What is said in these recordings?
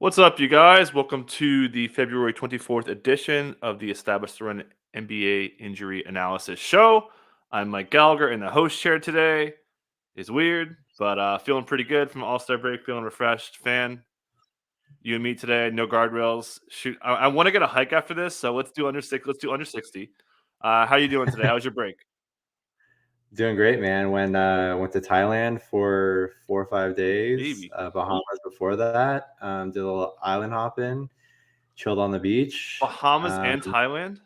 What's up, you guys? Welcome to the February 24th edition of the Established Run NBA Injury Analysis Show. I'm Mike Gallagher, and the host chair today is weird, but feeling pretty good from All-Star break, feeling refreshed. Fan, you and me today, no guardrails. Shoot, I want to get a hike after this, so let's do under six. Let's do under 60. How you doing today? How was your break? Doing great, man. Went to Thailand for 4 or 5 days. Baby. Bahamas before that. Did a little island hopping, chilled on the beach. Bahamas and Thailand?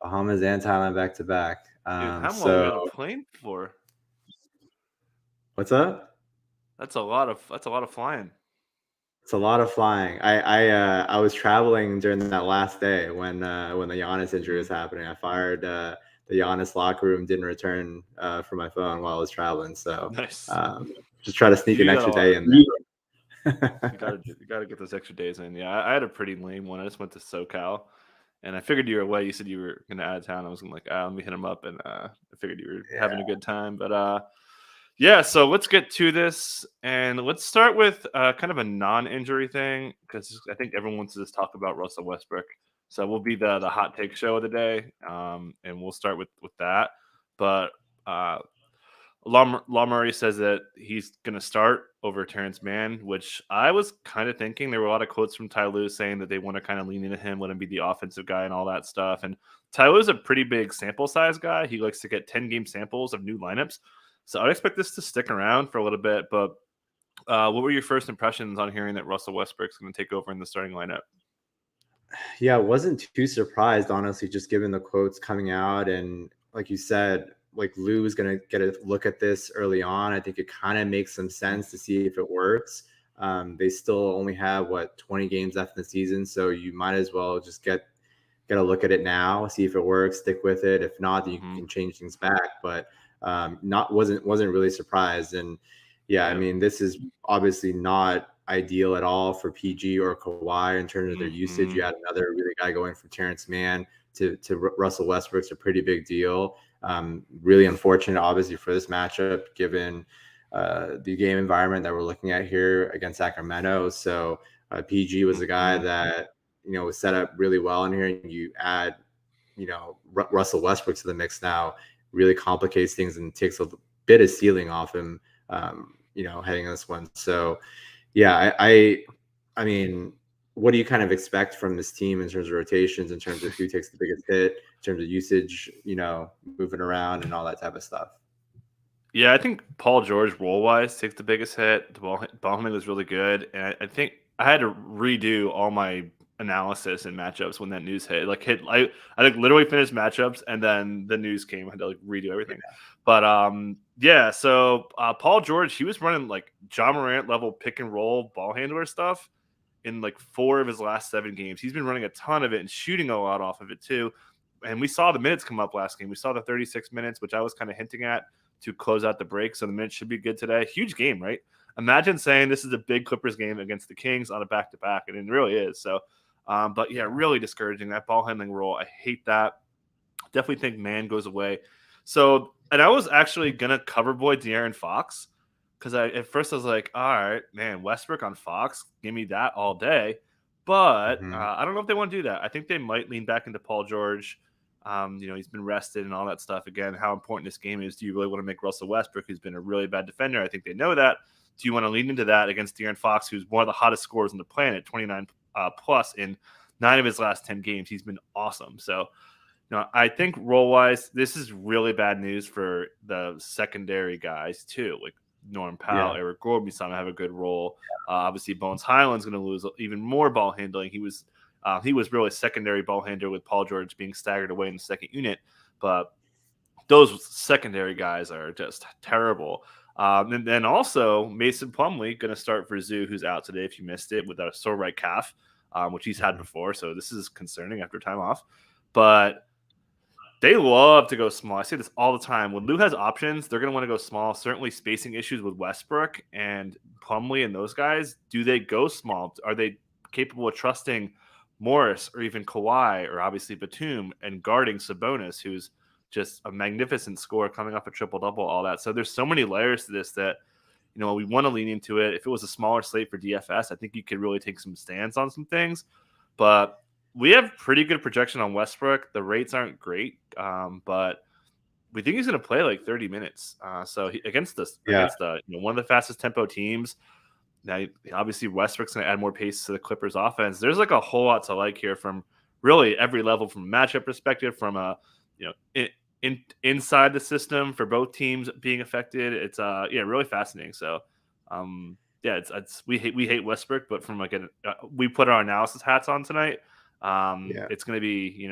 Bahamas and Thailand back to back. Dude, how long were So you on a plane for? what's up? That's a lot of flying. It's a lot of flying. I was traveling during that last day when the Giannis injury was happening. I fired the Giannis locker room, didn't return for my phone while I was traveling. So Nice. just try to sneak You an got extra a lot. day in there. You gotta get those extra days in. Yeah, I had a pretty lame one. I just went to SoCal, and I figured you were away. You said you were gonna out of town. I was gonna let me hit him up, and I figured you were having a good time. But yeah. So let's get to this, and let's start with kind of a non-injury thing because I think everyone wants to just talk about Russell Westbrook. So we'll be the hot take show of the day, and we'll start with that. But Law Murray says that he's going to start over Terrence Mann, which I was kind of thinking. There were a lot of quotes from Ty Lue saying that they want to kind of lean into him, let him be the offensive guy and all that stuff. And Ty Lue's a pretty big sample size guy. He likes to get 10-game samples of new lineups. So I'd expect this to stick around for a little bit. But what were your first impressions on hearing that Russell Westbrook's going to take over in the starting lineup? Yeah, I wasn't too surprised, honestly, just given the quotes coming out. And like you said, like Lou is going to get a look at this early on. I think it kind of makes some sense to see if it works. They still only have 20 games left in the season, so you might as well just get a look at it now, see if it works, stick with it. If not, then you can change things back. But wasn't really surprised. And yeah, I mean, this is obviously not ideal at all for PG or Kawhi in terms of their usage. You had another really guy going from Terrence Mann to Russell Westbrook's a pretty big deal. Really unfortunate, obviously, for this matchup, given the game environment that we're looking at here against Sacramento. So PG was a guy that, was set up really well in here. And you add, Russell Westbrook to the mix now, really complicates things and takes a bit of ceiling off him, heading in this one. So, yeah, I mean, what do you kind of expect from this team in terms of rotations, in terms of who takes the biggest hit, in terms of usage, moving around and all that type of stuff? Yeah, I think Paul George role-wise takes the biggest hit. The ball handling was really good, and I think I had to redo all my analysis and matchups when that news hit. I literally finished matchups, and then the news came. I had to redo everything. Yeah. But yeah. So Paul George, he was running like John Morant level pick and roll ball handler stuff in like 4 of his last 7 games. He's been running a ton of it and shooting a lot off of it too. And we saw the minutes come up last game. We saw the 36 minutes, which I was kind of hinting at to close out the break. So the minutes should be good today. Huge game, right? Imagine saying this is a big Clippers game against the Kings on a back-to-back, and it really is. So, but yeah, really discouraging, that ball handling role. I hate that. Definitely think Mann goes away. So, and I was actually going to cover boy De'Aaron Fox because at first I was like, all right, man, Westbrook on Fox, give me that all day. But I don't know if they want to do that. I think they might lean back into Paul George. He's been rested and all that stuff. Again, how important this game is. Do you really want to make Russell Westbrook, who's been a really bad defender? I think they know that. Do you want to lean into that against De'Aaron Fox, who's one of the hottest scorers on the planet, 29 plus in 9 of his last 10 games? He's been awesome. So, I think role-wise, this is really bad news for the secondary guys too. Like Norm Powell, Eric Gordon, some have a good role. Obviously, Bones Highland's going to lose even more ball handling. He was really secondary ball handler with Paul George being staggered away in the second unit. But those secondary guys are just terrible. And then also Mason Plumlee going to start for Zoo, who's out today if you missed it, with a sore right calf, which he's had before. So this is concerning after time off. But they love to go small. I say this all the time. When Lou has options, they're going to want to go small. Certainly spacing issues with Westbrook and Plumlee and those guys. Do they go small? Are they capable of trusting Morris or even Kawhi or obviously Batum and guarding Sabonis, who's just a magnificent scorer coming off a triple-double, all that. So there's so many layers to this that, we want to lean into it. If it was a smaller slate for DFS, I think you could really take some stands on some things. But we have pretty good projection on Westbrook. The rates aren't great, but we think he's going to play like 30 minutes. So against the one of the fastest tempo teams. Now, obviously, Westbrook's going to add more pace to the Clippers' offense. There's like a whole lot to like here from really every level, from a matchup perspective, from a inside the system for both teams being affected. It's really fascinating. So it's we hate Westbrook, but from we put our analysis hats on tonight. It's going to be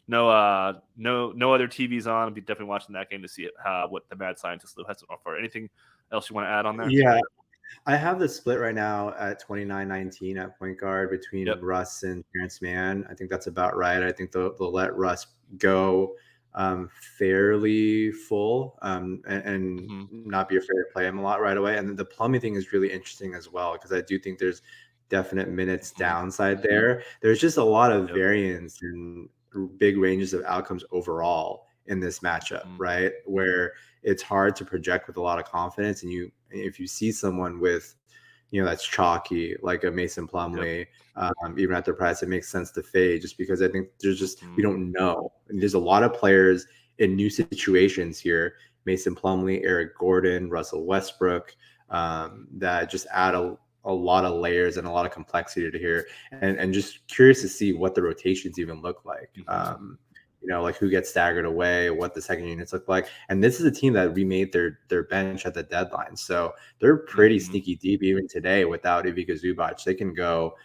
no other TVs on. I'll be definitely watching that game to see what the mad scientist Lou has to offer. Anything else you want to add on there? Yeah, I have the split right now at 29-19 at point guard between Russ and Terrence Mann. I think that's about right. I think they'll let Russ go fairly full and not be afraid to play him a lot right away. And then the Plumlee thing is really interesting as well, because I do think there's definite minutes downside there. There's just a lot of variance and big ranges of outcomes overall in this matchup, right? Where it's hard to project with a lot of confidence. And if you see someone with, that's chalky, like a Mason Plumlee, even at their price, it makes sense to fade, just because I think there's just, we don't know. And there's a lot of players in new situations here, Mason Plumlee, Eric Gordon, Russell Westbrook, that just add a lot of layers and a lot of complexity to here, and just curious to see what the rotations even look like. Like who gets staggered away, what the second units look like. And this is a team that remade their bench at the deadline. So they're pretty sneaky deep even today without Ivica Zubac. They can go,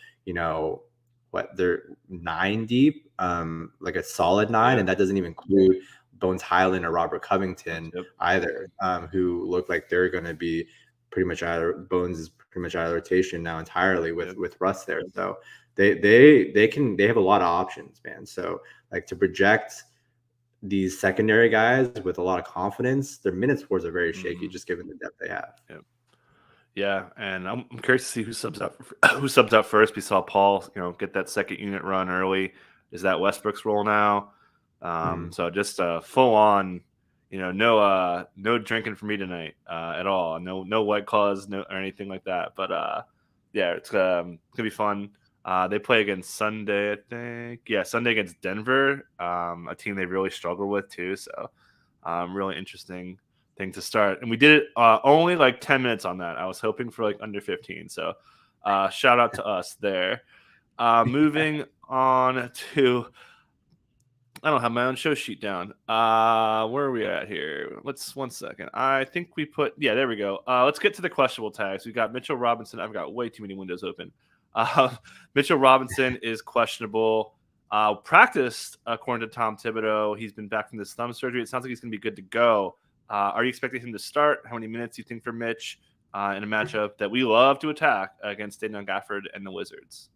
they're 9 deep, like a solid 9. And that doesn't even include Bones Highland or Robert Covington either, who look like they're going to be pretty much Bones is pretty much out of rotation now entirely with Russ there. So they have a lot of options, man. So like to project these secondary guys with a lot of confidence, their minute scores are very shaky, just given the depth they have. Yeah, and I'm curious to see who subs out first. We saw Paul, get that second unit run early. Is that Westbrook's role now? So just full on, no drinking for me tonight at all. No White Claws, or anything like that. But it's gonna be fun. They play against Sunday, I think. Yeah, Sunday against Denver, a team they really struggle with too. So really interesting thing to start. And we did it only like 10 minutes on that. I was hoping for like under 15. So shout out to us there. Moving on to, I don't have my own show sheet down. Where are we at here? Let's 1 second. I think we there we go. Let's get to the questionable tags. We got Mitchell Robinson. I've got way too many windows open. Mitchell Robinson is questionable. Practiced according to Tom Thibodeau. He's been back from this thumb surgery. It sounds like he's going to be good to go. Are you expecting him to start? How many minutes do you think for Mitch in a matchup that we love to attack against Daniel Gafford and the Wizards?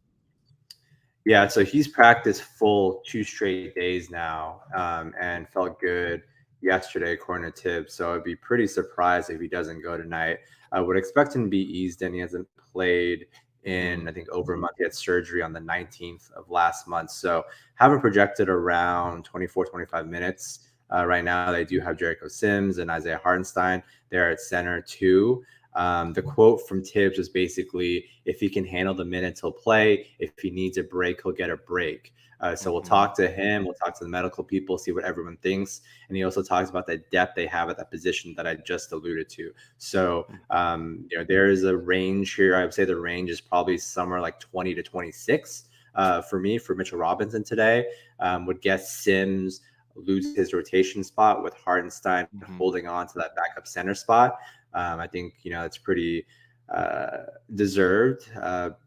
Yeah, so he's practiced full 2 straight days now, and felt good yesterday according to Tibbs. So I'd be pretty surprised if he doesn't go tonight. I would expect him to be eased in. He hasn't played in, I think, over a month. He had surgery on the 19th of last month. So haven't projected around 24, 25 minutes. Right now, they do have Jericho Sims and Isaiah Hartenstein there at center too. The quote from Tibbs was basically, if he can handle the minutes, he'll play. If he needs a break, he'll get a break. So we'll talk to him. We'll talk to the medical people, see what everyone thinks. And he also talks about the depth they have at that position that I just alluded to. So, there is a range here. I would say the range is probably somewhere like 20 to 26 for me, for Mitchell Robinson today. Would guess Sims lose his rotation spot with Hartenstein holding on to that backup center spot. I think, it's pretty deserved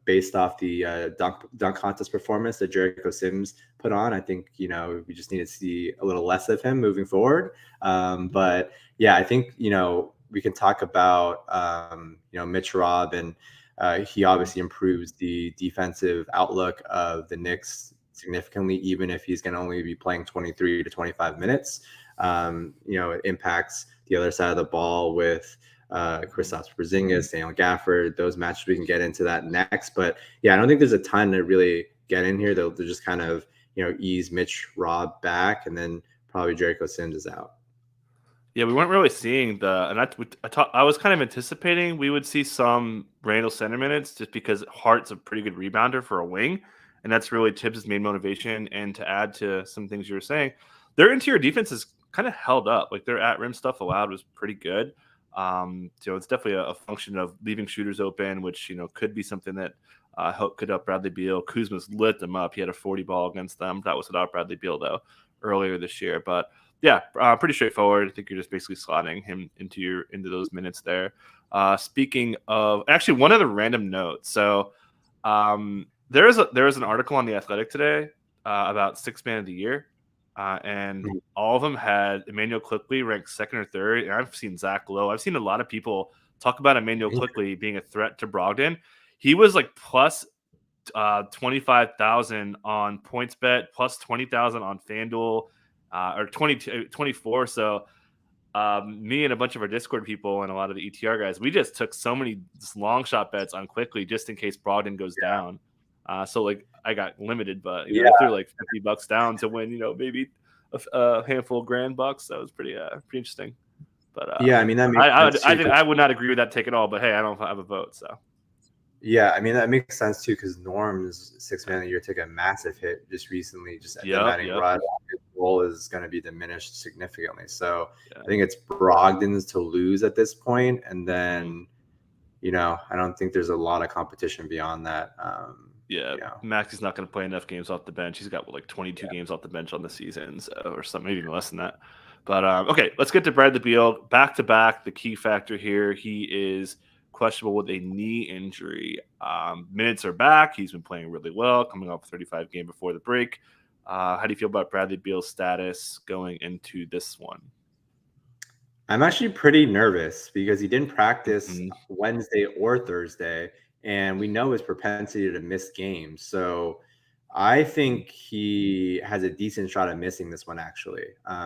based off the dunk contest performance that Jericho Sims put on. I think, we just need to see a little less of him moving forward. But yeah, I think, we can talk about, Mitch Rob, and he obviously improves the defensive outlook of the Knicks significantly, even if he's going to only be playing 23 to 25 minutes. It impacts the other side of the ball with Kristaps Porzingis, Daniel Gafford, those matches. We can get into that next. But yeah, I don't think there's a ton to really get in here. They'll just kind of, ease Mitch Rob back, and then probably Jericho Sims is out. Yeah, we weren't really seeing I was kind of anticipating we would see some Randall center minutes just because Hart's a pretty good rebounder for a wing, and that's really Tibbs' main motivation. And to add to some things you were saying, their interior defense is kind of held up. Like their at rim stuff allowed was pretty good. It's definitely a function of leaving shooters open, which could be something that could help Bradley Beal. Kuzma's lit them up. He had a 40 ball against them. That was without Bradley Beal though earlier this year, but. Yeah, pretty straightforward. I think you're just basically slotting him into those minutes there. Speaking of, actually, one other random note. So there is an article on The Athletic today about sixth man of the year, and all of them had Emmanuel Quickley ranked second or third. And I've seen Zach Lowe. I've seen a lot of people talk about Emmanuel Quickley being a threat to Brogdon. He was like plus 25,000 on PointsBet, plus 20,000 on FanDuel. Or 24. So me and a bunch of our Discord people and a lot of the ETR guys, we just took so many long shot bets on Quickly just in case Brogdon goes down. So like I got limited, but I threw like $50 down to win, maybe a handful of $1,000. That was pretty interesting. But yeah, I mean that makes sense I would not agree with that take at all. But hey, I don't have a vote, so. Yeah, I mean that makes sense too because Norm's sixth man of the year took a massive hit just recently. Just at the batting run, his role is going to be diminished significantly. So I think it's Brogdon's to lose at this point, and then I don't think there's a lot of competition beyond that. Max is not going to play enough games off the bench. He's got like 22 games off the bench on the season, or something, maybe even less than that. But okay, let's get to Bradley Beal back to back. The key factor here, he is questionable with a knee injury. Minutes are back. He's been playing really well, coming off a 35 game before the break. How do you feel about Bradley Beal's status going into this one? I'm actually pretty nervous because he didn't practice Wednesday or Thursday, and we know his propensity to miss games. So I think he has a decent shot at missing this one, actually,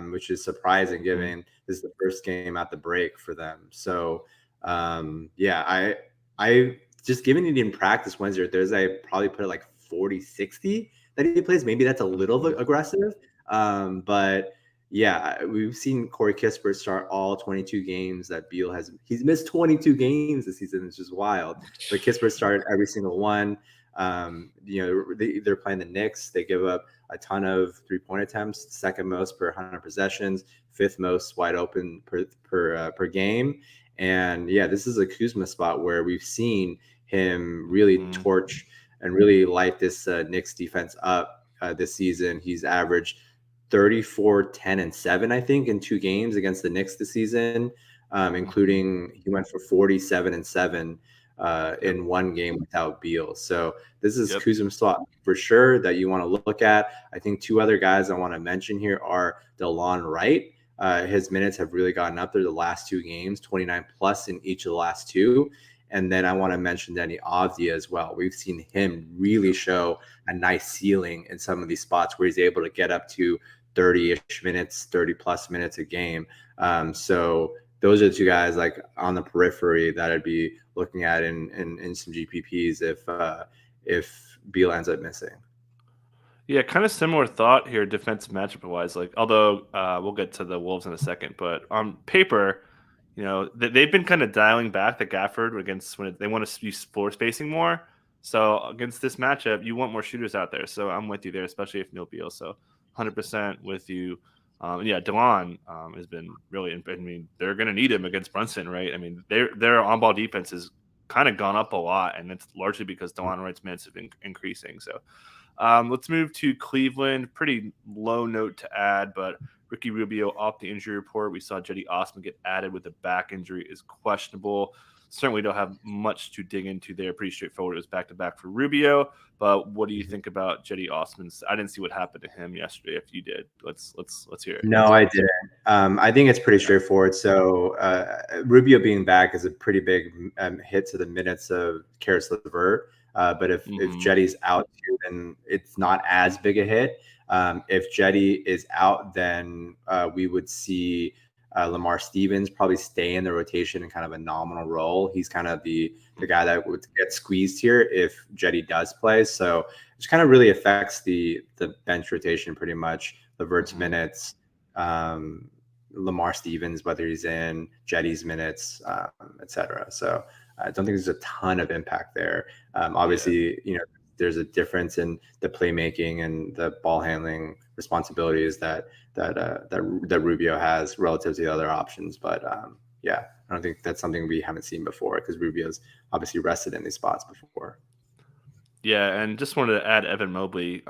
which is surprising given this is the first game at the break for them. So I just given he didn't practice Wednesday or Thursday, I probably put it like 40-60 that he plays. Maybe that's a little bit aggressive. But yeah, we've seen Corey Kispert start all 22 games that Beal he's missed 22 games this season. It's just wild. But Kispert started every single one. They're playing the Knicks. They give up a ton of 3-point attempts, second most per 100 possessions, fifth most wide open per game. And this is a Kuzma spot where we've seen him really torch and really light this Knicks defense up this season. He's averaged 34, 10, and 7, I think, in 2 games against the Knicks this season, including he went for 47 and 7 in 1 game without Beal. So this is Kuzma's spot for sure that you want to look at. I think 2 other guys I want to mention here are DeLon Wright. His minutes have really gotten up there the last 2 games, 29 plus in each of the last 2. And then I want to mention Deni Avdija as well. We've seen him really show a nice ceiling in some of these spots where he's able to get up to 30-ish minutes, 30 plus minutes a game. So those are the 2 guys like on the periphery that I'd be looking at in some GPPs if Beal ends up missing. Yeah, kind of similar thought here, defensive matchup wise. Like, although we'll get to the Wolves in a second, but on paper, they've been kind of dialing back the Gafford against when they want to use floor spacing more. So against this matchup, you want more shooters out there. So I'm with you there, especially if no Beal. So 100% with you. DeLon has been really. I mean, they're going to need him against Brunson, right? I mean, their on-ball defense has kind of gone up a lot, and it's largely because DeLon Wright's minutes have been increasing. So. Let's move to Cleveland. Pretty low note to add, but Ricky Rubio off the injury report. We saw Jetty Osman get added with a back injury is questionable. Certainly don't have much to dig into there. Pretty straightforward. It was back-to-back for Rubio. But what do you think about Jetty Osman's? I didn't see what happened to him yesterday. If you did, let's hear it. No, I didn't. I think it's pretty straightforward. So Rubio being back is a pretty big hit to the minutes of Karis LeVert. But if Jetty's out too, then it's not as big a hit. If Jetty is out, then we would see Lamar Stevens probably stay in the rotation in kind of a nominal role. He's kind of the guy that would get squeezed here if Jetty does play. So it kind of really affects the bench rotation pretty much. LeVert's minutes. Lamar Stevens, whether he's in Jetty's minutes, etc. So I don't think there's a ton of impact there. Obviously, there's a difference in the playmaking and the ball handling responsibilities that Rubio has relative to the other options. But I don't think that's something we haven't seen before because Rubio's obviously rested in these spots before. Yeah, and just wanted to add Evan Mobley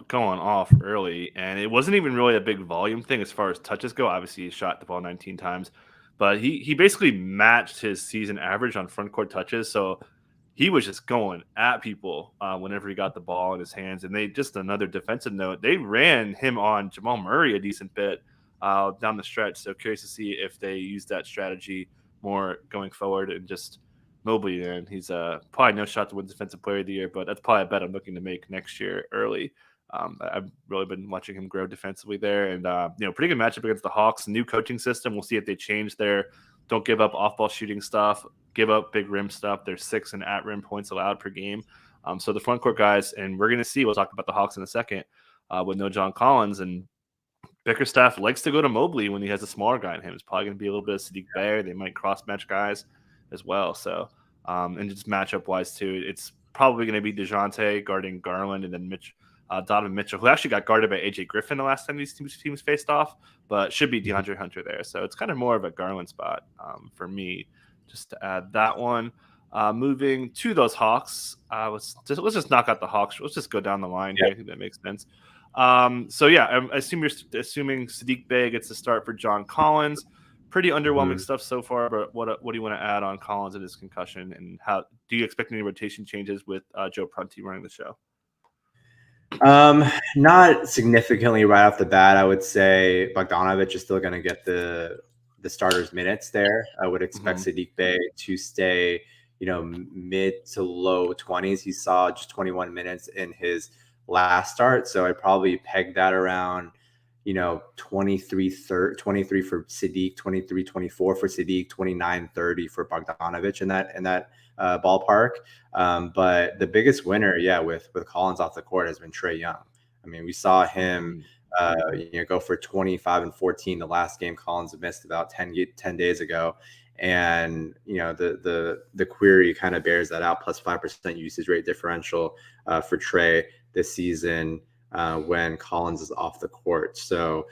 going off early, and it wasn't even really a big volume thing as far as touches go. Obviously, he shot the ball 19 times, but he basically matched his season average on front court touches. So he was just going at people whenever he got the ball in his hands. And they just another defensive note, they ran him on Jamal Murray a decent bit down the stretch. So curious to see if they use that strategy more going forward and just Mobley, man, he's probably no shot to win Defensive Player of the Year, but that's probably a bet I'm looking to make next year early. I've really been watching him grow defensively there, and pretty good matchup against the Hawks. New coaching system. We'll see if they change their don't give up off-ball shooting stuff, give up big rim stuff. There's 6 and at rim points allowed per game. So the front court guys, and we're gonna see. We'll talk about the Hawks in a second with no John Collins and. Bickerstaff likes to go to Mobley when he has a smaller guy in him. It's probably going to be a little bit of Sadiq Bey. They might cross-match guys as well. So, and just matchup-wise, too, it's probably going to be DeJounte guarding Garland and then Donovan Mitchell, who actually got guarded by A.J. Griffin the last time these teams faced off, but should be DeAndre Hunter there. So it's kind of more of a Garland spot for me, just to add that one. Moving to those Hawks, let's just knock out the Hawks. Let's just go down the line here. I think that makes sense. So yeah, I assume you're assuming Sadiq Bey gets the start for John Collins. Pretty underwhelming stuff so far, but what do you want to add on Collins and his concussion, and how do you expect any rotation changes with Joe Prunty running the show? Not significantly right off the bat. I would say Bogdanovic is still going to get the starters minutes there. I would expect Sadiq Bey to stay, mid to low 20s. He saw just 21 minutes in his last start, so I probably pegged that around 23 for Sadiq, 23-24 for Sadiq, 29-30 for Bogdanovic in that ballpark. But the biggest winner, with Collins off the court has been Trae Young. I mean, we saw him go for 25 and 14 the last game Collins missed about 10 days ago. And the query kind of bears that out, plus 5% usage rate differential for Trae this season when Collins is off the court. So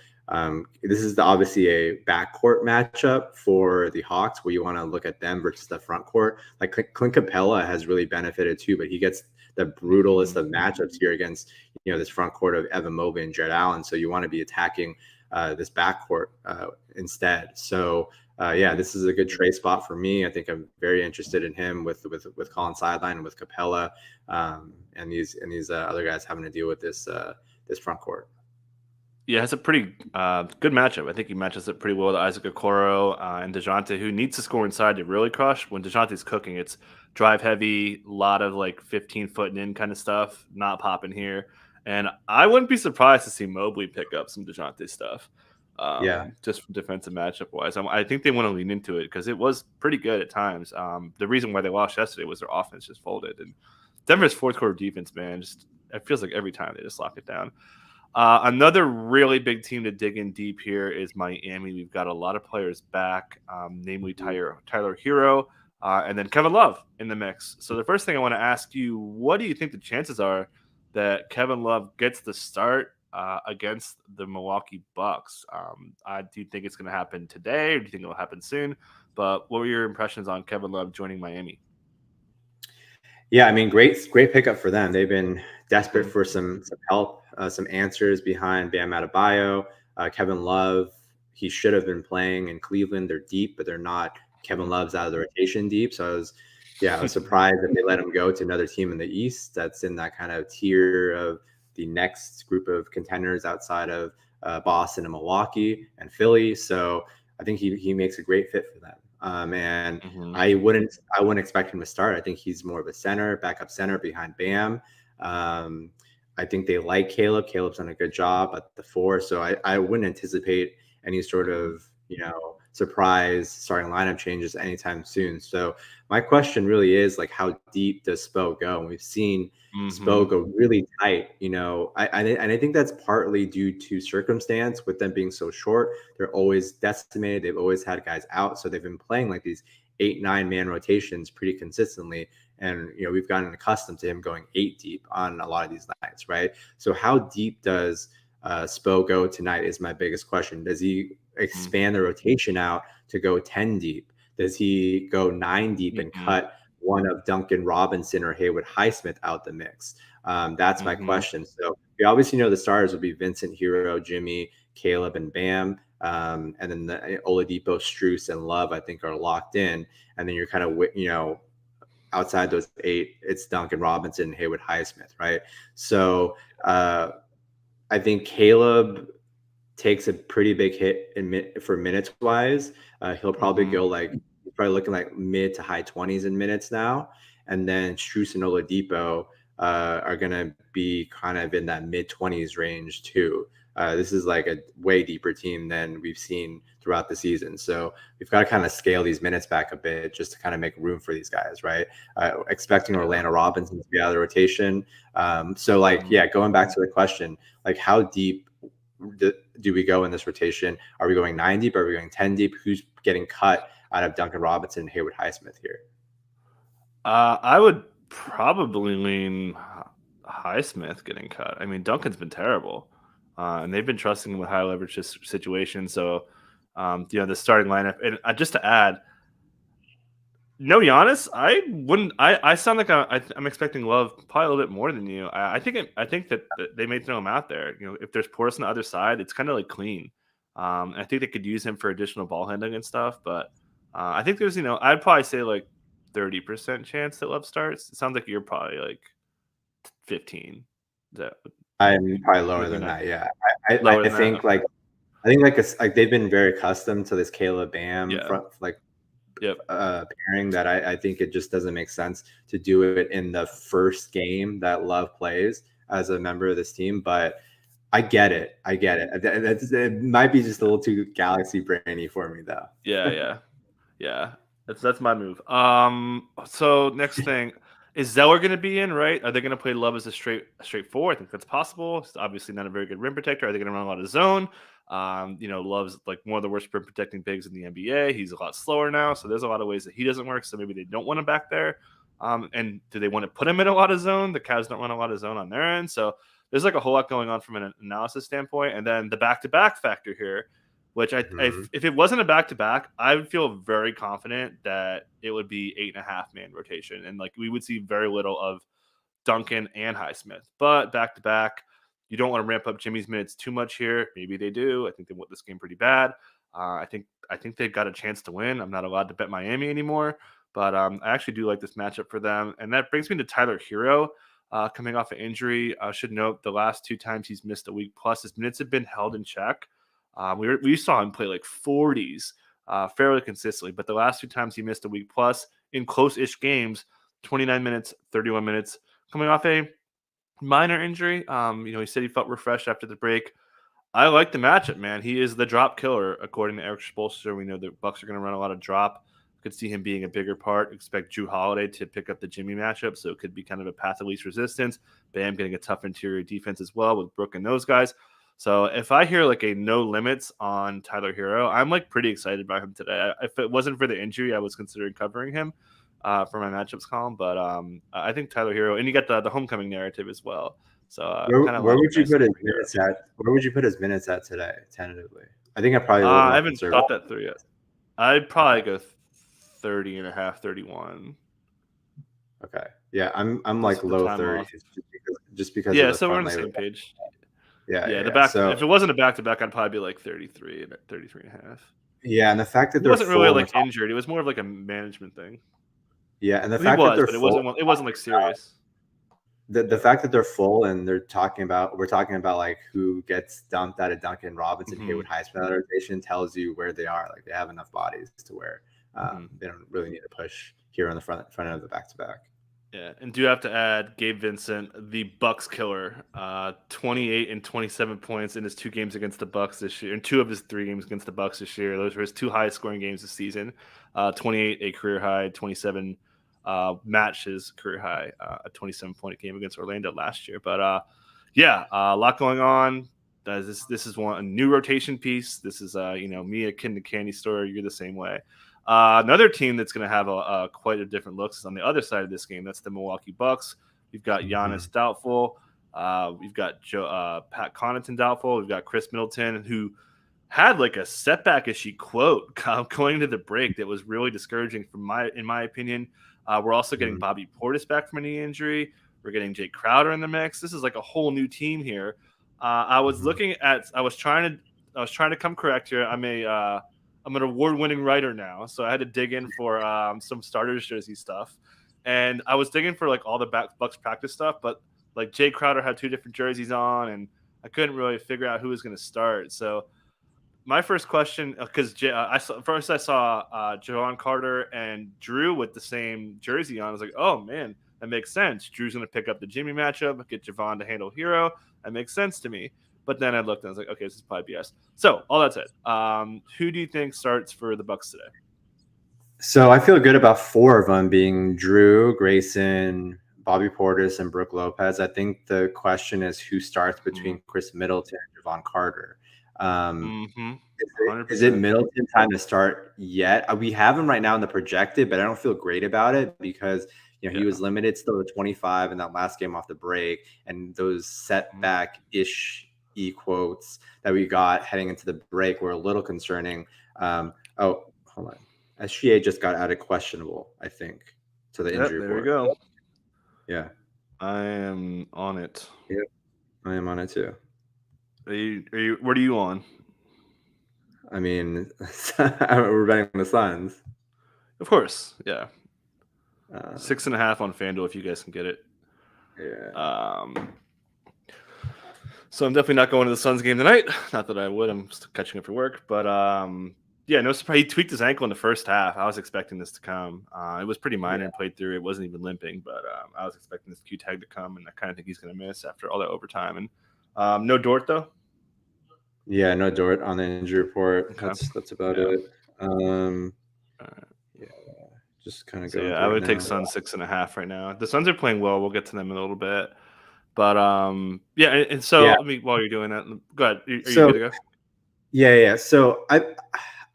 this is obviously a backcourt matchup for the Hawks where you want to look at them versus the front court. Like Clint Capella has really benefited too, but he gets the brutalest of matchups here against this front court of Evan Mobley and Jarrett Allen. So you want to be attacking this backcourt instead. So this is a good trade spot for me. I think I'm very interested in him with Collins sideline and with Capella and these other guys having to deal with this front court. Yeah, it's a pretty good matchup. I think he matches up pretty well with Isaac Okoro and DeJounte, who needs to score inside to really crush. When DeJounte's cooking, it's drive heavy, a lot of like 15-foot and in kind of stuff, not popping here. And I wouldn't be surprised to see Mobley pick up some DeJounte stuff. Just from defensive matchup wise, I think they want to lean into it because it was pretty good at times. The reason why they lost yesterday was their offense just folded, and Denver's fourth quarter defense, man, just it feels like every time they just lock it down. Another really big team to dig in deep here is Miami. We've got a lot of players back, namely Tyler Hero, and then Kevin Love in the mix. So the first thing I want to ask you, what do you think the chances are that Kevin Love gets the start against the Milwaukee Bucks? Do you think it's going to happen today, or do you think it'll happen soon? But what were your impressions on Kevin Love joining Miami? Yeah, I mean, great pickup for them. They've been desperate for some help, some answers behind Bam Adebayo. Kevin Love, he should have been playing in Cleveland. They're deep, but they're not. Kevin Love's out of the rotation deep. So I was surprised that they let him go to another team in the East that's in that kind of tier of the next group of contenders outside of Boston and Milwaukee and Philly. So I think he makes a great fit for them. I wouldn't expect him to start. I think he's more of a backup center behind Bam. I think they like Caleb. Caleb's done a good job at the 4. So I wouldn't anticipate any sort of, surprise starting lineup changes anytime soon. So my question really is like, how deep does Spo go? And we've seen Spo Mm-hmm. go really tight. And I think that's partly due to circumstance with them being so short. They're always decimated. They've always had guys out, so they've been playing like these 8-9 man rotations pretty consistently. And we've gotten accustomed to him going 8 deep on a lot of these nights, right? So how deep does Spo go tonight is my biggest question. Does he expand the rotation out to go 10 deep? Does he go 9 deep and Mm-hmm. cut one of Duncan Robinson or Haywood Highsmith out the mix? That's my Mm-hmm. question. So we obviously know the starters will be Vincent, Hero, Jimmy, Caleb, and Bam. And then the Oladipo, Strus, and Love, I think, are locked in. And then you're kind of, outside those 8, it's Duncan Robinson and Haywood Highsmith, right? So I think Caleb takes a pretty big hit for minutes wise. He'll probably Mm-hmm. go probably looking like mid to high 20s in minutes now. And then Strus and Oladipo are going to be kind of in that mid 20s range too. This is like a way deeper team than we've seen throughout the season. So we've got to kind of scale these minutes back a bit just to kind of make room for these guys, right? Expecting Yeah. Orlando Robinson to be out of the rotation. Mm-hmm. Going back to the question, how deep do we go in this rotation? Are we going 9 deep? Are we going 10 deep? Who's getting cut out of Duncan Robinson and Haywood Highsmith here? I would probably lean Highsmith getting cut. I mean, Duncan's been terrible, and they've been trusting him with high leverage situations. So, the starting lineup. And just to add, no Giannis, I wouldn't. I sound like I'm expecting Love probably a little bit more than you. I think that they may throw him out there. If there's Portis on the other side, it's kind of like clean. I think they could use him for additional ball handling and stuff. But I think there's I'd probably say like 30% chance that Love starts. It sounds like you're probably like 15. Is that I'm probably lower maybe than not that. Yeah, I, lower I than that? think Okay. like they've been very accustomed to this Caleb Bam Yeah. front Yep. pairing that I think it just doesn't make sense to do it in the first game that Love plays as a member of this team. But I get Mhm. it. I get it. It might be just a little too galaxy brainy for me though. Yeah. Yeah. Yeah, that's my move. So next thing is Zeller going to be in, right? Are they going to play Love as a straight four? I think that's possible. It's obviously not a very good rim protector. Are they going to run a lot of zone? Love's like one of the worst rim protecting bigs in the NBA. He's a lot slower now, so there's a lot of ways that he doesn't work. So maybe they don't want him back there. And do they want to put him in a lot of zone? The Cavs don't run a lot of zone on their end, so there's like a whole lot going on from an analysis standpoint. And then the back-to-back factor here, which Mhm. if it wasn't a back to back, I would feel very confident that it would be 8.5 man rotation, and like we would see very little of Duncan and Highsmith. But back to back, you don't want to ramp up Jimmy's minutes too much here. Maybe they do. I think they want this game pretty bad. I think they've got a chance to win. I'm not allowed to bet Miami anymore, but I actually do like this matchup for them. And that brings me to Tyler Hero. Coming off an injury, I should note the last 2 times he's missed a week plus, his minutes have been held in check. We saw him play like 40s fairly consistently, but the last 2 times he missed a week plus in close-ish games, 29 minutes, 31 minutes, coming off a minor injury. He said he felt refreshed after the break. I like the matchup, man. He is the drop killer, according to Eric Spoelstra. We know the Bucks are going to run a lot of drop. Could see him being a bigger part. Expect Drew Holiday to pick up the Jimmy matchup, so it could be kind of a path of least resistance. Bam getting a tough interior defense as well with Brook and those guys. So if I hear like a no limits on Tyler Hero, I'm like pretty excited by him today. If it wasn't for the injury, I was considering covering him for my matchups column. But I think Tyler Hero, and you got the homecoming narrative as well. So kind of Where lining would you put nicely his for Hero. minutes at? Where would you put his minutes at today, tentatively? I think I'm probably a little I more haven't conservative. thought that through yet. I'd probably Okay. go 30 and a half, 31. Okay. Yeah, I'm Just like for the low time off. 30s just because of Yeah, the so we're front on the labor. same page. Yeah, Yeah, yeah, the yeah. back. So If it wasn't a back to back, I'd probably be like 33 and 33 and a half. yeah, and the fact that He they're wasn't really full and we're like talking, injured. It was more of like a management thing. yeah, and the He fact that was, they're but it full, wasn't. It wasn't like serious. the fact that they're full and we're talking about like who gets dumped out of Duncan Robinson, Hmm. Haywood Highsmith rotation tells you where they are. Like they have enough bodies to where Hmm. they don't really need to push here on the front end of the back to back. Yeah, and do have to add Gabe Vincent, the Bucks killer, 28 and 27 points in his 2 games against the Bucks this year, and 2 of his 3 games against the Bucks this year. Those were his 2 highest scoring games this season. 28 a career high, 27 match his career high, a 27-point game against Orlando last year. But a lot going on. This is a new rotation piece. This is me, a kid in a candy store. You're the same way. Another team that's going to have quite a different looks is on the other side of this game. That's the Milwaukee Bucks. We've got Giannis doubtful. We've got Pat Connaughton doubtful. We've got Chris Middleton, who had like a setback-ishy quote going into the break that was really discouraging in my opinion. We're also getting Bobby Portis back from a knee injury. We're getting Jay Crowder in the mix. This is like a whole new team here. I was trying to come correct here. I'm an award-winning writer now, so I had to dig in for some starters jersey stuff, and I was digging for like all the Bucks practice stuff, but like Jay Crowder had 2 different jerseys on, and I couldn't really figure out who was going to start. So my first question, because I saw Javon Carter and Drew with the same jersey on. I was like, oh man, that makes sense. Drew's going to pick up the Jimmy matchup, get Javon to handle Hero. That makes sense to me. But then I looked and I was like, okay, this is probably BS. So all that said, who do you think starts for the Bucks today? So I feel good about 4 of them being Drew, Grayson, Bobby Portis, and Brook Lopez. I think the question is who starts between Chris Middleton and Javon Carter. Is it Middleton time to start yet? We have him right now in the projected, but I don't feel great about it because he was limited still to 25 in that last game off the break, and those setback-ish quotes that we got heading into the break were a little concerning. Hold on. SGA just got added questionable, I think, to the injury report. There we go. Yeah. I am on it. Yep. I am on it too. Are you what are you on? I mean, we're betting on the Suns. Of course, yeah. 6.5 on FanDuel if you guys can get it. Yeah. So I'm definitely not going to the Suns game tonight. Not that I would. I'm still catching up for work. But no surprise. He tweaked his ankle in the first half. I was expecting this to come. It was pretty minor and played through. It wasn't even limping, but I was expecting this Q tag to come, and I kind of think he's going to miss after all that overtime. And no Dort though. Yeah, no Dort on the injury report. Okay. That's about it. Just kind of I would take Suns 6.5 right now. The Suns are playing well. We'll get to them in a little bit. But let me, while you're doing that, go ahead. Are you good to go? Yeah. So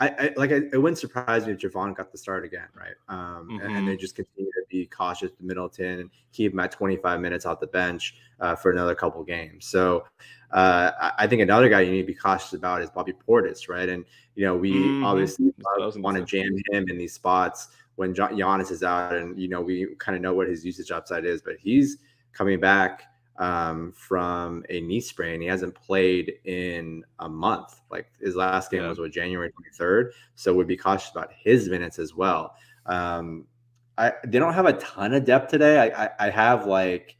it wouldn't surprise me if Javon got the start again, right? And they just continue to be cautious with Middleton and keep him at 25 minutes off the bench for another couple games. So I think another guy you need to be cautious about is Bobby Portis, right? And we obviously want to jam him in these spots when Giannis is out, and we kind of know what his usage upside is, but he's coming back from a knee sprain. He hasn't played in a month. Like his last game was January 23rd. So we'd be cautious about his minutes as well. They don't have a ton of depth today. I have like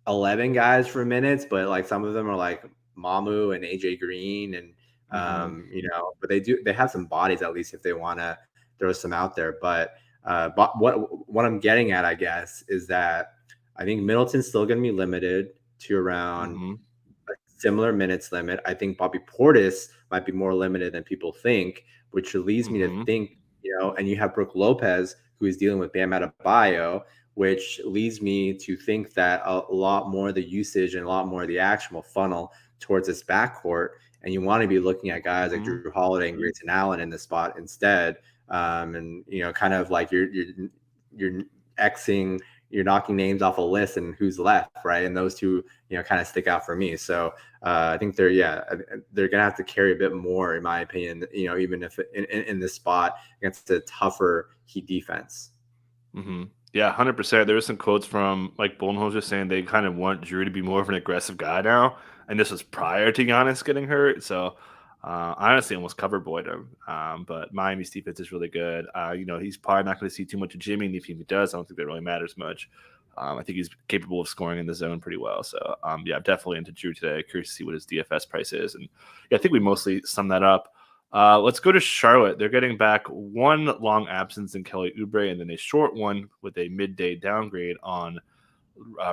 11 guys for minutes, but like some of them are like Mamu and AJ Green and but they have some bodies at least if they want to throw some out there. But what I'm getting at, I guess, is that I think Middleton's still going to be limited to around a similar minutes limit. I think Bobby Portis might be more limited than people think, which leads me to think, and you have Brook Lopez, who is dealing with Bam Adebayo, which leads me to think that a lot more of the usage and a lot more of the action will funnel towards this backcourt. And you want to be looking at guys like Drew Holiday and Grayson Allen in the spot instead. And, kind of like you're Xing, you're knocking names off a list and who's left, right? And those two, kind of stick out for me. So I think they're gonna have to carry a bit more, in my opinion. Even if in this spot against a tougher Heat defense. Yeah, 100%. There were some quotes from like Budenholzer saying they kind of want Drew to be more of an aggressive guy now, and this was prior to Giannis getting hurt. So I honestly almost cover Boyd him. But Miami's defense is really good. He's probably not going to see too much of Jimmy, and if he does, I don't think that really matters much. I think he's capable of scoring in the zone pretty well. So, definitely into Drew today. Curious to see what his DFS price is. And I think we mostly sum that up. Let's go to Charlotte. They're getting back one long absence in Kelly Oubre and then a short one with a midday downgrade on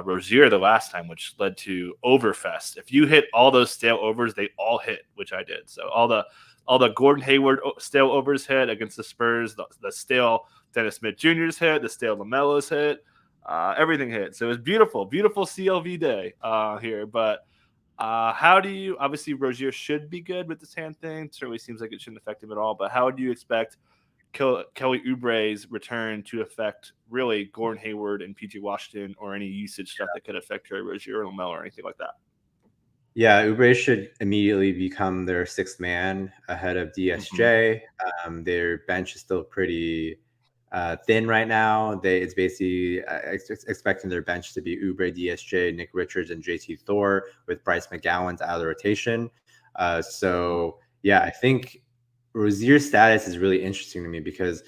Rozier the last time, which led to Overfest. If you hit all those stale overs, they all hit, which I did. So all the Gordon Hayward stale overs hit against the Spurs, the stale Dennis Smith Jr.'s hit, the stale LaMelo's hit, everything hit. So it was beautiful, beautiful CLV day here. But how do you, obviously Rozier should be good with this hand thing. Certainly seems like it shouldn't affect him at all. But how do you expect Kelly Oubre's return to affect really Gordon Hayward and PJ Washington, or any usage stuff that could affect Terry Rozier or LaMelo or anything like that? Yeah, Oubre should immediately become their sixth man ahead of DSJ. Their bench is still pretty thin right now. It's basically expecting their bench to be Oubre, DSJ, Nick Richards, and JT Thor, with Bryce McGowan's out of the rotation. So yeah, I think Rozier's status is really interesting to me because,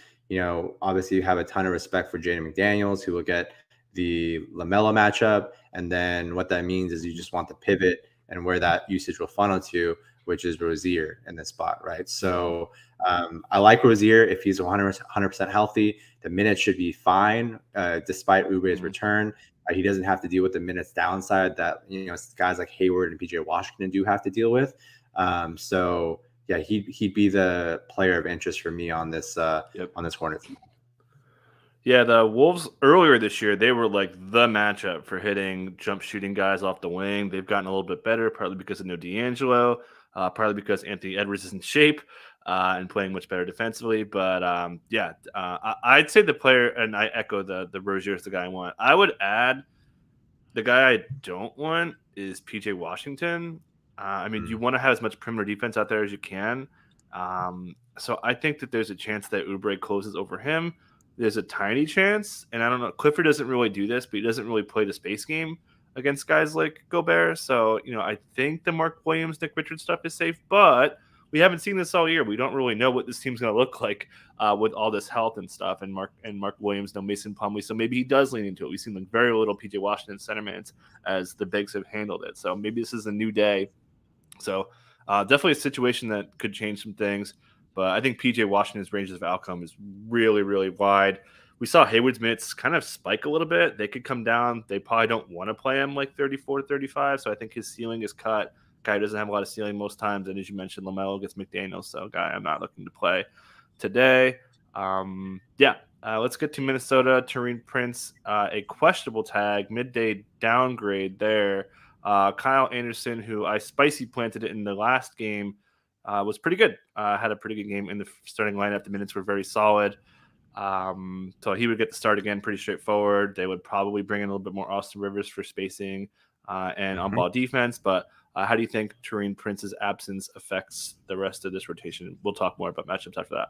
obviously you have a ton of respect for Jaden McDaniels, who will get the LaMelo matchup. And then what that means is you just want the pivot and where that usage will funnel to, which is Rozier in this spot, right? So I like Rozier if he's 100% healthy. The minutes should be fine, despite Oubre's return. He doesn't have to deal with the minutes downside that guys like Hayward and PJ Washington do have to deal with. So yeah, he'd be the player of interest for me on this on this Hornets. Yeah, the Wolves earlier this year, they were like the matchup for hitting jump shooting guys off the wing. They've gotten a little bit better, partly because of no D'Angelo, partly because Anthony Edwards is in shape and playing much better defensively. But I'd say the player, and I echo the Rozier is the guy I want. I would add the guy I don't want is PJ Washington. You want to have as much perimeter defense out there as you can. So I think that there's a chance that Oubre closes over him. There's a tiny chance, and I don't know, Clifford doesn't really do this, but he doesn't really play the space game against guys like Gobert. So, I think the Mark Williams, Nick Richards stuff is safe, but we haven't seen this all year. We don't really know what this team's going to look like with all this health and stuff. And Mark Williams, no Mason Plumlee, so maybe he does lean into it. We've seen like very little PJ Washington centermans as the bigs have handled it. So maybe this is a new day. So definitely a situation that could change some things. But I think PJ Washington's ranges of outcome is really, really wide. We saw Hayward's minutes kind of spike a little bit. They could come down. They probably don't want to play him like 34 to 35. So I think his ceiling is cut. Guy doesn't have a lot of ceiling most times. And as you mentioned, LaMelo gets McDaniels. So guy I'm not looking to play today. Let's get to Minnesota. Taurean Prince, a questionable tag, midday downgrade there. Kyle Anderson, who I spicy planted it in the last game, was pretty good. Had a pretty good game in the starting lineup. The minutes were very solid. So he would get the start again, pretty straightforward. They would probably bring in a little bit more Austin Rivers for spacing and on-ball defense. But how do you think Taurean Prince's absence affects the rest of this rotation? We'll talk more about matchups after that.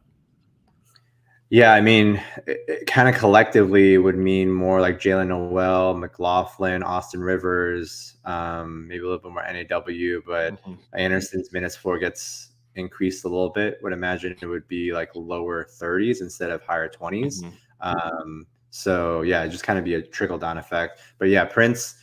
Yeah, it kind of collectively would mean more like Jalen Noel, McLaughlin, Austin Rivers, maybe a little bit more NAW, but Anderson's minutes floor gets increased a little bit. Would imagine it would be like lower 30s instead of higher 20s. So yeah, just kind of be a trickle down effect. But yeah, Prince,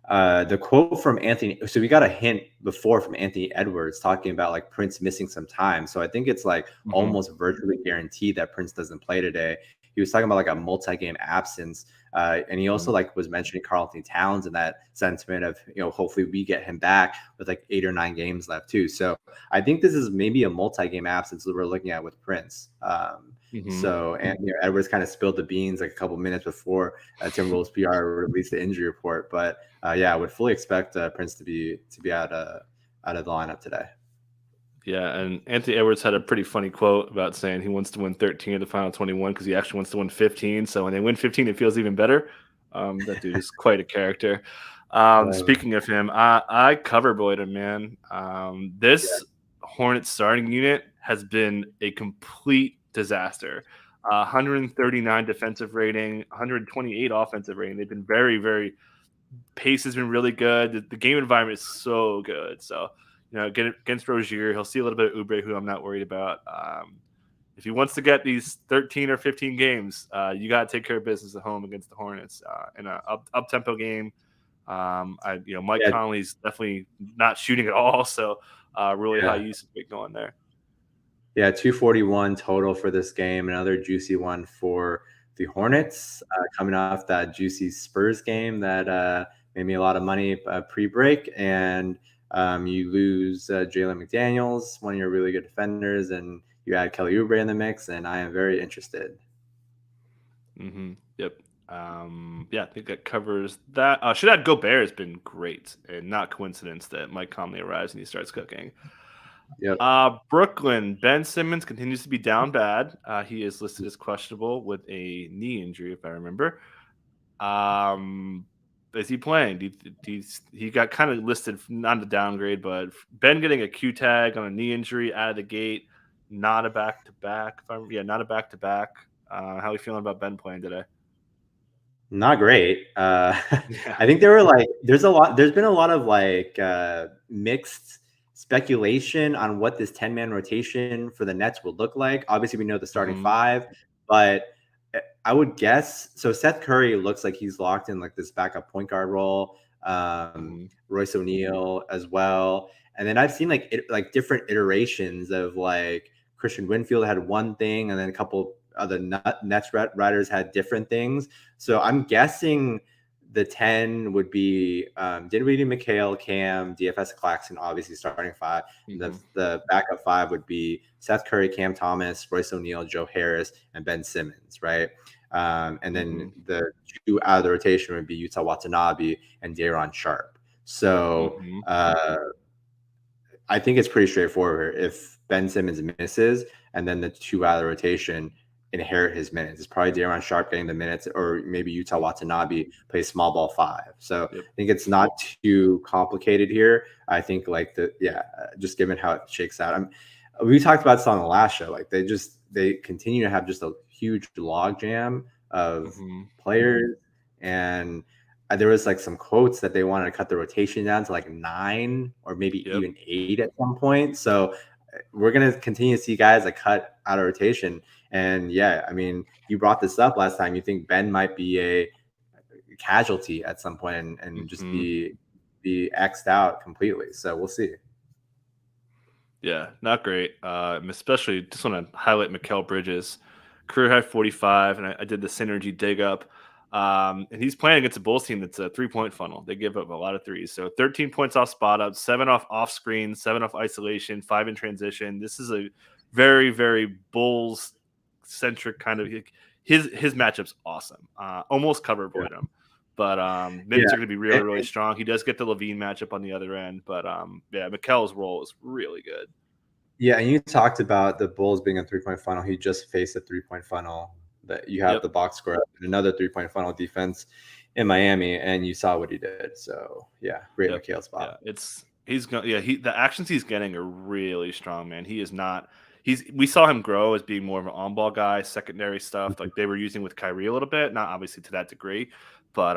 the quote from Anthony, so we got a hint before from Anthony Edwards talking about like Prince missing some time. So I think it's like almost virtually guaranteed that Prince doesn't play today. He was talking about like a multi-game absence. And he also like was mentioning Karl Anthony Towns and that sentiment of, hopefully we get him back with like 8 or 9 games left too. So I think this is maybe a multi-game absence that we're looking at with Prince. So, and Edwards kind of spilled the beans like a couple minutes before Timberwolves PR released the injury report. But I would fully expect Prince to be out of the lineup today. Yeah, and Anthony Edwards had a pretty funny quote about saying he wants to win 13 of the final 21 because he actually wants to win 15. So when they win 15, it feels even better. That dude is quite a character. Speaking of him, I cover Boyden, man. This Hornets starting unit has been a complete disaster. 139 defensive rating, 128 offensive rating. They've been very, very – pace has been really good. The game environment is so good. So – against Rozier, he'll see a little bit of Oubre, who I'm not worried about. If he wants to get these 13 or 15 games, you got to take care of business at home against the Hornets in an up-tempo game. Mike Conley's definitely not shooting at all, so really high usage rate going there. Yeah, 241 total for this game. Another juicy one for the Hornets, coming off that juicy Spurs game that made me a lot of money pre-break. And you lose Jalen McDaniels, one of your really good defenders, and you add Kelly Oubre in the mix, and I am very interested. Yep. Yeah, I think that covers that. Should add Gobert has been great, and not coincidence that Mike Conley arrives and he starts cooking. Yep. Brooklyn, Ben Simmons continues to be down bad. He is listed as questionable with a knee injury, if I remember. Um, is he playing? He got kind of listed not a downgrade, but Ben getting a Q tag on a knee injury out of the gate, not a back to back. Not a back to back. How are you feeling about Ben playing today? Not great. Yeah. I think there's been a lot of mixed speculation on what this 10-man rotation for the Nets would look like. Obviously, we know the starting hmm five, but I would guess so. Seth Curry looks like he's locked in like this backup point guard role. hmm Royce O'Neal as well, and then I've seen like different iterations of like Christian Winfield had one thing, and then a couple other Nets writers had different things. So I'm guessing the 10 would be Dinwiddie, McHale, Cam, DFS Claxton, obviously starting five. And hmm the backup five would be Seth Curry, Cam Thomas, Royce O'Neal, Joe Harris, and Ben Simmons, right? And then the two out of the rotation would be Utah Watanabe and Daron Sharp. So hmm I think it's pretty straightforward. If Ben Simmons misses and then the two out of the rotation inherit his minutes, it's probably Daron Sharp getting the minutes, or maybe Utah Watanabe plays small ball five. So Yep. I think it's not too complicated here. I think just given how it shakes out. We talked about this on the last show. Like they continue to have just a huge log jam of players, and there was like some quotes that they wanted to cut the rotation down to like 9 or maybe Yep. even 8 at some point. So we're going to continue to see guys that cut out of rotation. And yeah, I mean, you brought this up last time. You think Ben might be a casualty at some point and just be X'd out completely. So we'll see. Yeah, not great. Especially just want to highlight Mikal Bridges, career high 45, and I did the synergy dig up. And he's playing against a Bulls team that's a 3-point funnel. They give up a lot of threes. So 13 points off spot up, 7 off screen, 7 off isolation, 5 in transition. This is a very, very Bulls centric kind of his matchup's awesome. Almost cover avoid him. But minutes are going to be really, really strong. He does get the Levine matchup on the other end. But Mikal's role is really good. Yeah, and you talked about the Bulls being a 3-point funnel. He just faced a 3-point funnel. That you have the box score, another 3-point funnel defense in Miami, and you saw what he did. So yeah, great Mikal spot. Yeah, the actions he's getting are really strong, man. He is not. We saw him grow as being more of an on-ball guy, secondary stuff like they were using with Kyrie a little bit, not obviously to that degree, but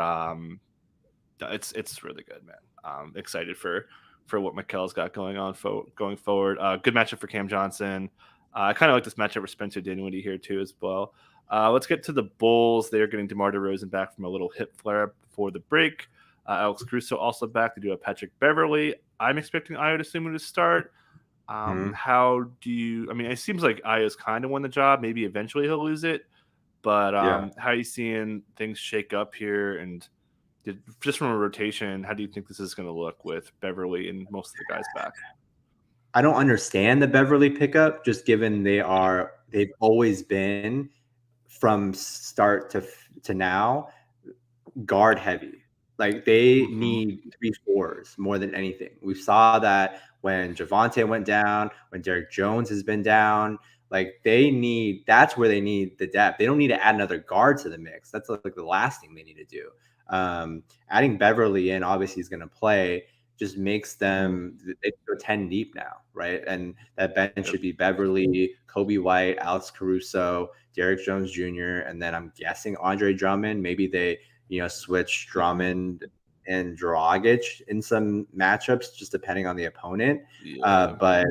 it's really good, man. Excited for what Mikal's got going on going forward. Good matchup for Cam Johnson. I kind of like this matchup for Spencer Dinwiddie here too as well. Let's get to the Bulls. They're getting DeMar DeRozan back from a little hip flare before the break. Alex Caruso also back to do a Patrick Beverly. I'm expecting Ayo Dosunmu to start. How do you? I mean, it seems like Ayo's kind of won the job. Maybe eventually he'll lose it. But how are you seeing things shake up here? And just from a rotation, how do you think this is going to look with Beverly and most of the guys back? I don't understand the Beverly pickup, just given they've always been from start to now guard heavy. Like they need 3-4s more than anything. We saw that when Javonte went down, when Derek Jones has been down. Like that's where they need the depth. They don't need to add another guard to the mix. That's like the last thing they need to do. Adding Beverly in, obviously he's going to play, just makes them they go 10 deep now, right? And that bench should be Beverly, Kobe White, Alex Caruso, Derek Jones Jr., and then I'm guessing Andre Drummond. Maybe they switch Drummond and Dragic in some matchups, just depending on the opponent. But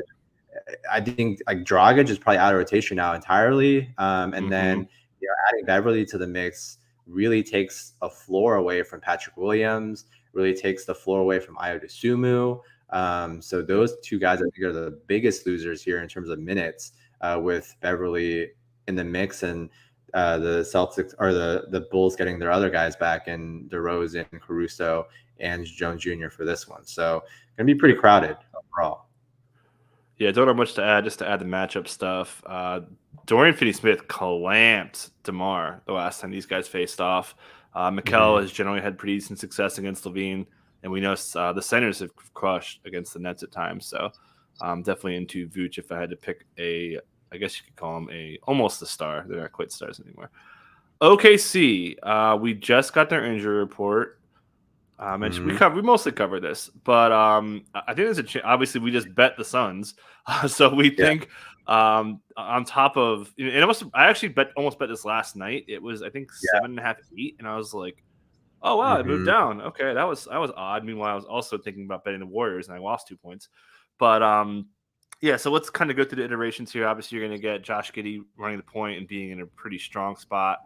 I think like Dragic is probably out of rotation now entirely. And then adding Beverly to the mix really takes a floor away from Patrick Williams, really takes the floor away from Ayo Dosunmu. So those two guys, I think, are the biggest losers here in terms of minutes with Beverly in the mix, and the Celtics or the Bulls getting their other guys back, and DeRozan, Caruso, and Jones Jr. for this one. So going to be pretty crowded overall. Yeah, don't have much to add. Just to add the matchup stuff. Dorian Finney-Smith clamped DeMar the last time these guys faced off. Mikal has generally had pretty decent success against Levine, and we know the centers have crushed against the Nets at times. So definitely into Vooch if I had to pick I guess you could call him almost a star. They're not quite stars anymore. OKC, we just got their injury report. We mostly cover this, but I think there's obviously we just bet the Suns, so we think on top of I actually almost bet this last night. It was I think 7.5, 8, and I was like, oh wow, it moved down. Okay, that was odd. Meanwhile, I was also thinking about betting the Warriors, and I lost 2 points. But yeah, so let's kind of go through the iterations here. Obviously, you're going to get Josh Giddey running the point and being in a pretty strong spot.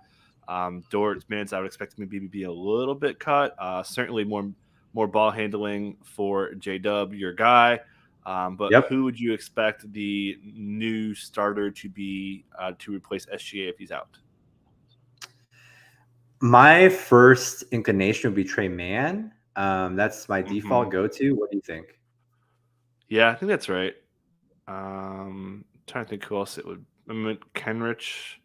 Dort's minutes, I would expect him to be a little bit cut. Certainly more ball handling for J-Dub, your guy. But who would you expect the new starter to be to replace SGA if he's out? My first inclination would be Trey Mann. That's my default go-to. What do you think? Yeah, I think that's right. Trying to think who else it would. I mean, Kenrich,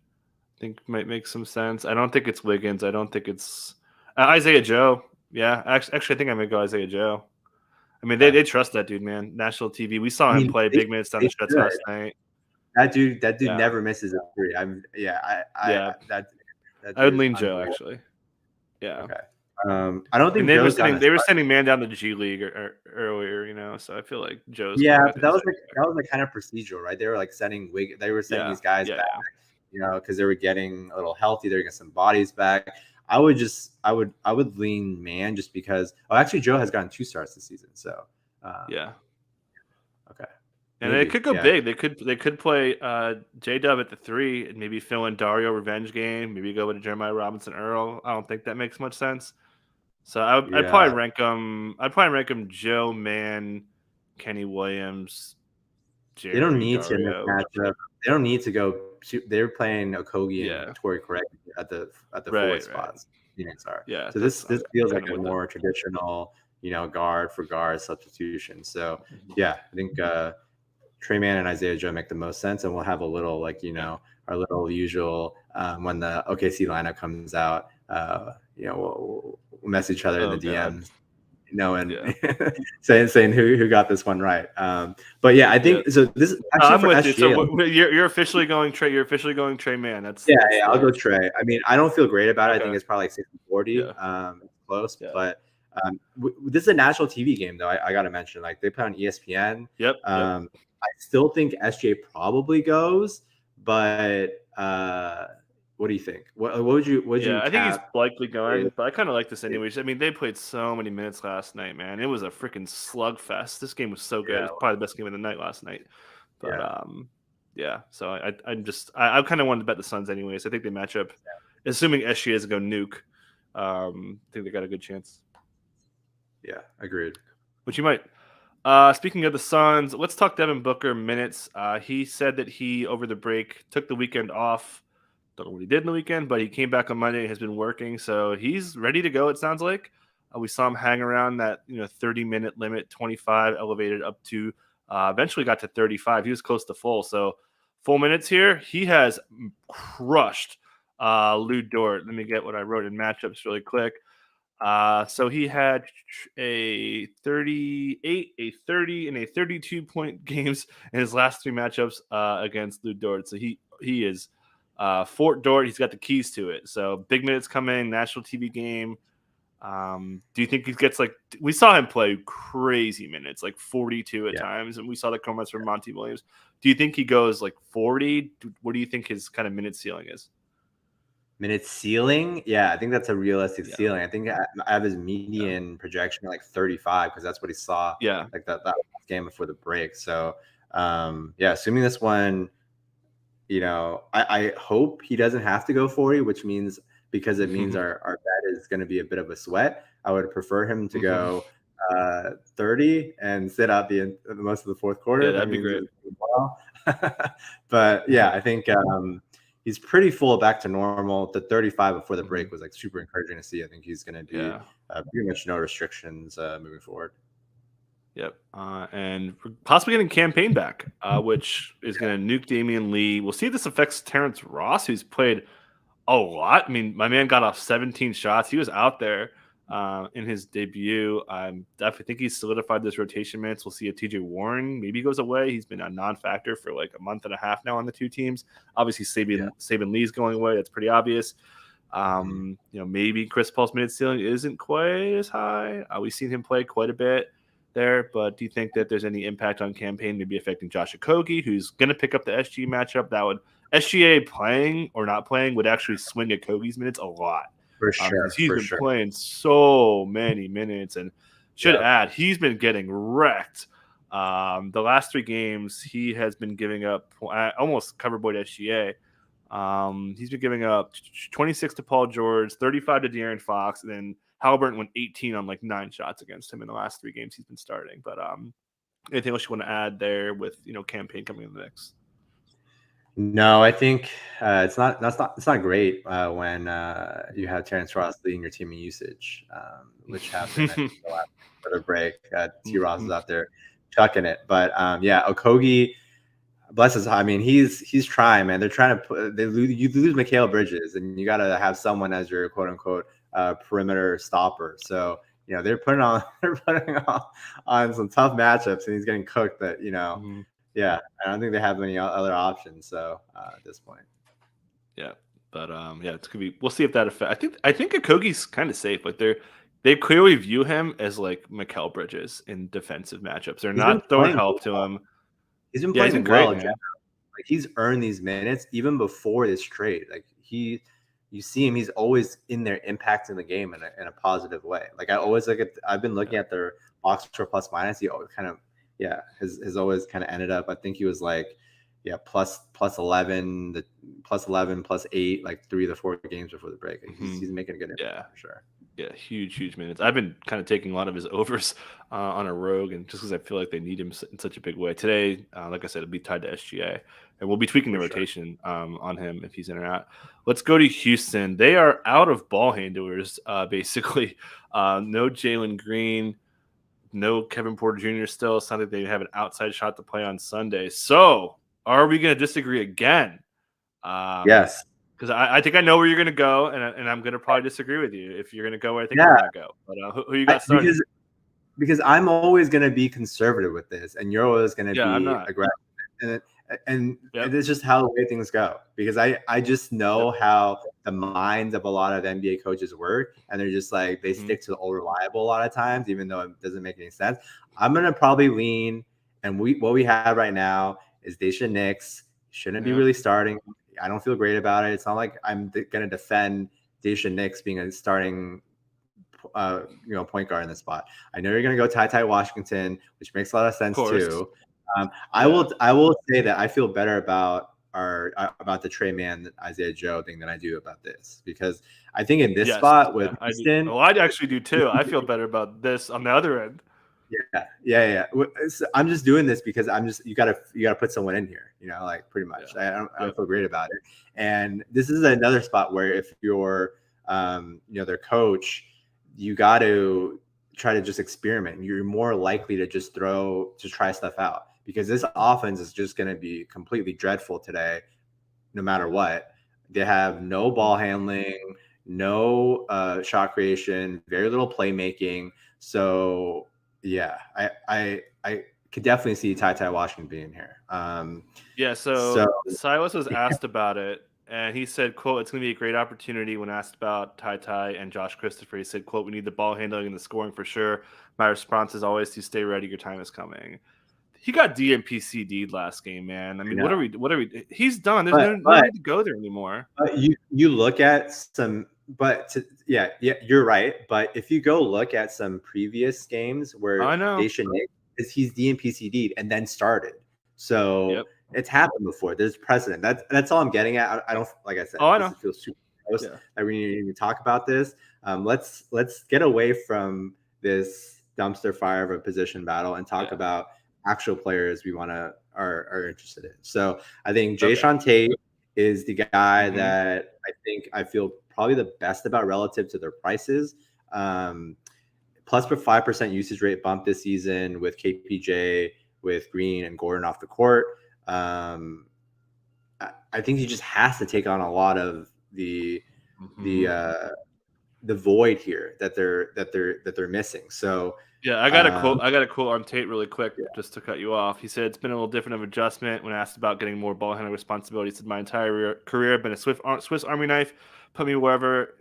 I think might make some sense. I don't think it's Wiggins. I don't think it's Isaiah Joe. Yeah, actually, I think I might go Isaiah Joe. I mean, they trust that dude, man. National TV. We saw him play big minutes down the stretch last night. That dude never misses a three. I would lean Joe actually. Yeah. Okay. I don't think they were sending man down to the G League earlier, so I feel like Joe's. Yeah, but that was like kind of procedural, right? They were like sending these guys back, because they were getting a little healthy. They're getting some bodies back. I would lean Mann just because. Oh, actually, Joe has gotten 2 starts this season, so yeah. Okay. And they could go big. They could play J-Dub at the 3 and maybe fill in Dario revenge game. Maybe go with Jeremiah Robinson Earl. I don't think that makes much sense. So I'd probably rank them. I'd probably rank them Joe, Mann, Kenny Williams. Jerry, they don't need to in this matchup. They don't need to go. They're playing Okogie and Torrey Craig at the forward spots. Phoenix are. Yeah. So this feels like a more traditional, guard for guard substitution. So I think Trey Mann and Isaiah Joe make the most sense, and we'll have a little our little usual when the OKC lineup comes out. We'll message each other in the DMs, and saying who got this one right. But I think so. This actually for SGA, so you're officially going Trey. You're officially going Trey Mann. That's I'll go Trey. I mean, I don't feel great about it. I think it's probably 60-40. Close, but this is a national TV game, though. I got to mention, like they play on ESPN. I still think SGA probably goes, but. What do you think? What would you? I think he's likely going, but I kind of like this anyways. I mean, they played so many minutes last night, man. It was a freaking slugfest. This game was so good. It was probably the best game of the night last night. But so I kind of wanted to bet the Suns anyways. I think they match up. Assuming SGA doesn't go nuke, I think they got a good chance. Yeah, agreed. But you might. Speaking of the Suns, let's talk Devin Booker minutes. He said that he over the break took the weekend off. Don't know what he did in the weekend, but he came back on Monday and has been working. So he's ready to go, it sounds like. We saw him hang around that 30-minute limit, 25, elevated up to eventually got to 35. He was close to full. So full minutes here. He has crushed Lou Dort. Let me get what I wrote in matchups really quick. So he had a 38, a 30, and a 32-point games in his last 3 matchups against Lou Dort. So he is Fort Dort. He's got the keys to it. So big minutes coming, national TV game. Do you think he gets we saw him play crazy minutes, like 42 at times, and we saw the comments from Monty Williams. Do you think he goes 40? What do you think his kind of minute ceiling is? Minute ceiling? Yeah, I think that's a realistic ceiling. I think I have his median projection at 35 because that's what he saw. Like that game before the break. So assuming this one. I hope he doesn't have to go 40, which means because it means our bet is going to be a bit of a sweat. I would prefer him to go 30 and sit out the most of the fourth quarter. Yeah, that'd be great. But I think he's pretty full back to normal. The 35 before the break was super encouraging to see. I think he's going to do pretty much no restrictions moving forward. Yep. And possibly getting Campaign back, which is going to nuke Damian Lee. We'll see if this affects Terrence Ross, who's played a lot. I mean, my man got off 17 shots. He was out there in his debut. I definitely think he's solidified this rotation minutes. We'll see if TJ Warren maybe goes away. He's been a non-factor for like a month and a half now on the two teams. Obviously, Saban Lee's going away. That's pretty obvious. Maybe Chris Paul's minute ceiling isn't quite as high. We've seen him play quite a bit there, but do you think that there's any impact on Campaign maybe affecting Josh Okogie, who's going to pick up the SG matchup? That would SGA playing or not playing would actually swing Okogie's minutes a lot. For sure. He's been playing so many minutes, and should add, he's been getting wrecked. The last 3 games, he has been giving up almost cover boy to SGA. He's been giving up 26 to Paul George, 35 to De'Aaron Fox, and then Halliburton went 18 on like 9 shots against him in the last 3 games he's been starting. But anything else you want to add there with Campaign coming in the mix? No, I think it's not great when you have Terrence Ross leading your team in usage, which happened for the break. T. Ross is out there chucking it, but Okogie, bless his. I mean, he's trying, man. They're trying to you lose Mikal Bridges, and you got to have someone as your quote unquote perimeter stopper. So they're putting on some tough matchups, and he's getting cooked. That Yeah, I don't think they have any other options. So at this point, but it's gonna be. We'll see if that affects. I think Okogie's kind of safe. Like they clearly view him as like Mikal Bridges in defensive matchups. They're not throwing help to him. He's been playing great. Like he's earned these minutes even before this trade. Like you see him, he's always in there impacting the game in a positive way. Like I've been looking at their box score plus minus. He always kind of has always kind of ended up. I think he was like plus 11, plus 11, plus 8, like 3 of the 4 games before the break. He's making a good impact for sure. Yeah, huge minutes. I've been kind of taking a lot of his overs on a rogue, and just because I feel like they need him in such a big way. Today, like I said, it'll be tied to SGA, and we'll be tweaking the rotation on him if he's in or out. Let's go to Houston. They are out of ball handlers, basically. No Jalen Green, no Kevin Porter Jr. still. It's not that they have an outside shot to play on Sunday. So are we going to disagree again? Yes. Because I think I know where you're going to go, and I'm going to probably disagree with you if you're going to go where I think you're going to go. But who you got started? Because I'm always going to be conservative with this, and you're always going to be aggressive. And it's just how the way things go. Because I just know how the minds of a lot of NBA coaches work, and they're just like they stick to the old reliable a lot of times, even though it doesn't make any sense. I'm going to probably lean, and what we have right now is Daisha Nix shouldn't be really starting. I don't feel great about it. It's not like I'm going to defend Daisha Nix being a starting, point guard in this spot. I know you're going to go Ty Washington, which makes a lot of sense too. I will say that I feel better about the Trey Mann Isaiah Joe thing than I do about this, because I think in this spot with Houston, I actually do too. I feel better about this on the other end. Yeah. So I'm just doing this because you gotta put someone in here, like pretty much. I don't feel great about it. And this is another spot where if you're, their coach, you got to try to just experiment. You're more likely to just try stuff out, because this offense is just going to be completely dreadful today, no matter what. They have no ball handling, no shot creation, very little playmaking. So yeah, I could definitely see Ty Washington being here. So Silas was asked about it, and he said, quote, "It's going to be a great opportunity." When asked about Ty and Josh Christopher, he said, quote, "We need the ball handling and the scoring for sure. My response is always to stay ready. Your time is coming." He got DNPCD'd last game, man. I mean, what are we? He's done. There's no need to go there anymore. You look at some. You're right. But if you go look at some previous games where Daisha Nix he's DNPCD'd and then started, so it's happened before. There's precedent. That's all I'm getting at. I don't, like I said. I know. This feels super close. That we need to talk about this. Let's get away from this dumpster fire of a position battle and talk about actual players we are interested in. So I think Jayshawn Tate is the guy that I feel probably the best about relative to their prices. plus 5% usage rate bump this season with KPJ, with Green and Gordon off the court. I think he just has to take on a lot of the void here that they're missing. So yeah, I got a quote on Tate really quick, just to cut you off. He said it's been a little different of adjustment when asked about getting more ball handling responsibility. He said my entire career I've been a Swiss Army knife. Put me wherever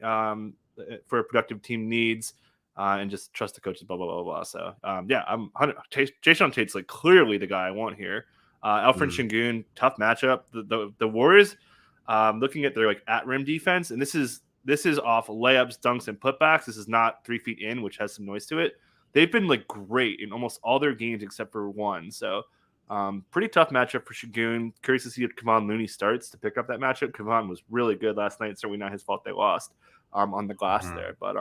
for a productive team needs, and just trust the coaches. Blah blah blah blah. So yeah, I'm Jason Tate's like clearly the guy I want here. Alfred Şengün, tough matchup. The Warriors, looking at their like at rim defense, and this is off layups, dunks, and putbacks. This is not 3 feet in, which has some noise to it. They've been like great in almost all their games except for one. So pretty tough matchup for Şengün. Curious to see if Kevon Looney starts to pick up that matchup. Kevon was really good last night. Certainly not his fault they lost on the glass there. But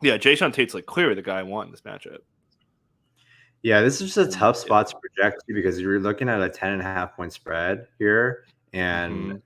yeah, Jason Tate's like clearly the guy I want in this matchup. Yeah, this is just a tough spot to project because you're looking at a 10.5 point spread here and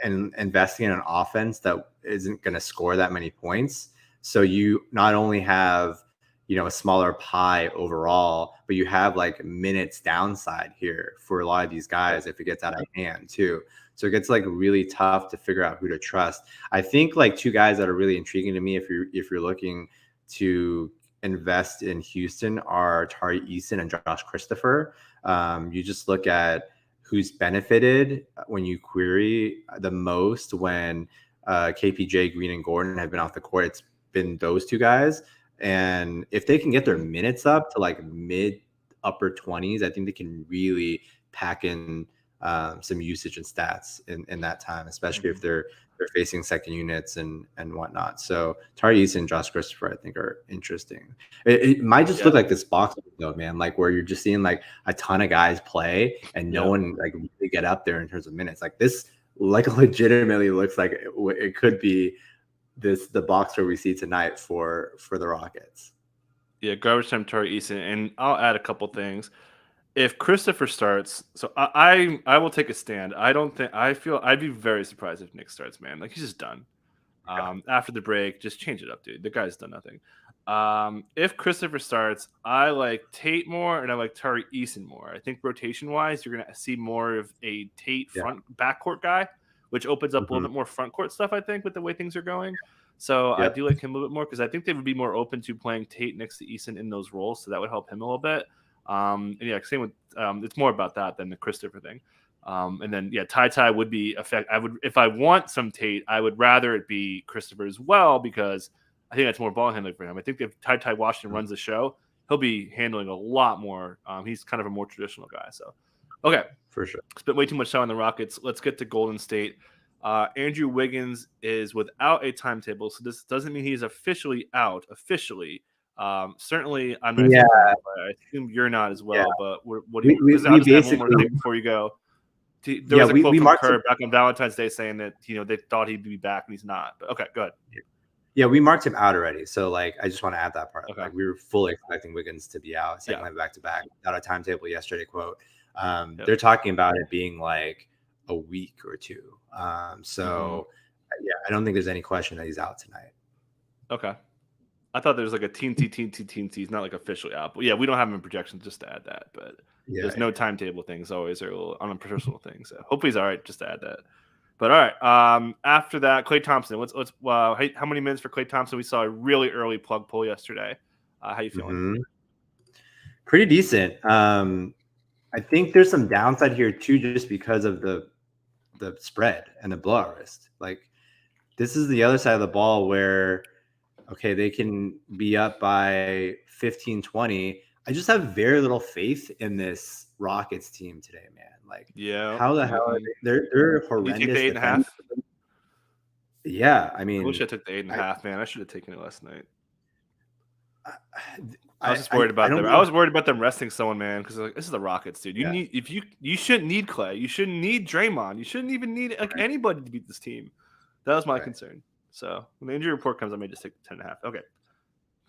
investing in an offense that isn't going to score that many points. So you not only have, a smaller pie overall, but you have like minutes downside here for a lot of these guys if it gets out of hand too. So it gets like really tough to figure out who to trust. I think like two guys that are really intriguing to me if you're looking to invest in Houston are Tari Eason and Josh Christopher. You just look at who's benefited when you query the most when KPJ, Green, and Gordon have been off the court. It's been those two guys. And if they can get their minutes up to like mid upper 20s, I think they can really pack in some usage and stats in that time, especially if they're facing second units and whatnot. So Tari Eason and Josh Christopher, I think, are interesting. It might just look like this box though, man, like where you're just seeing like a ton of guys play and no one like really get up there in terms of minutes. Like this, like legitimately looks like it could be the box where we see tonight for the Rockets. Yeah, garbage time Tari Eason, and I'll add a couple things. If Christopher starts, so I will take a stand. I'd be very surprised if Nick starts, man. Like he's just done. After the break, just change it up, dude. The guy's done nothing. If Christopher starts, I like Tate more and I like Tari Eason more. I think rotation wise, you're gonna see more of a Tate backcourt guy, which opens up a little bit more front court stuff, I think, with the way things are going. So I do like him a little bit more because I think they would be more open to playing Tate next to Eason in those roles. So that would help him a little bit. And yeah, same with it's more about that than the Christopher thing. And then Ty would be if I want some Tate, I would rather it be Christopher as well because I think that's more ball handling for him. I think if Ty Washington runs the show, he'll be handling a lot more. He's kind of a more traditional guy. So okay, for sure. Spent way too much time on the Rockets. Let's get to Golden State. Andrew Wiggins is without a timetable, so this doesn't mean he's officially out. Certainly, I'm not. Yeah. I assume you're not as well. Yeah. But what do you? I'll just add one more thing before you go. There was a quote from Kerr back on Valentine's Day saying that they thought he'd be back and he's not. But okay, go ahead. Yeah, we marked him out already. So like, I just want to add that part. Okay. Like, we were fully expecting Wiggins to be out. Second back to back, without a timetable yesterday. Quote. They're talking about it being like a week or two. I don't think there's any question that he's out tonight. Okay. I thought there was like a teensy. He's not like officially out. But yeah, we don't have him in projections just to add that. But there's no timetable things always are a little unprofessional things. So hopefully he's all right just to add that. But all right. After that, Klay Thompson. How many minutes for Klay Thompson? We saw a really early plug pull yesterday. How you feeling? Pretty decent. I think there's some downside here too, just because of the spread and the blowout risk. Like this is the other side of the ball where, okay, they can be up by 15, 20. I just have very little faith in this Rockets team today, man. Like, how the hell are they're horrendous. You take the 8.5? Yeah, I mean, I wish I took the 8.5, man. I should have taken it last night. I was just worried about them. I was worried about them resting someone, man, because like, this is the Rockets, dude. You shouldn't need Klay. You shouldn't need Draymond. You shouldn't even need anybody to beat this team. That was my concern. So when the injury report comes, I may just take 10.5. Okay.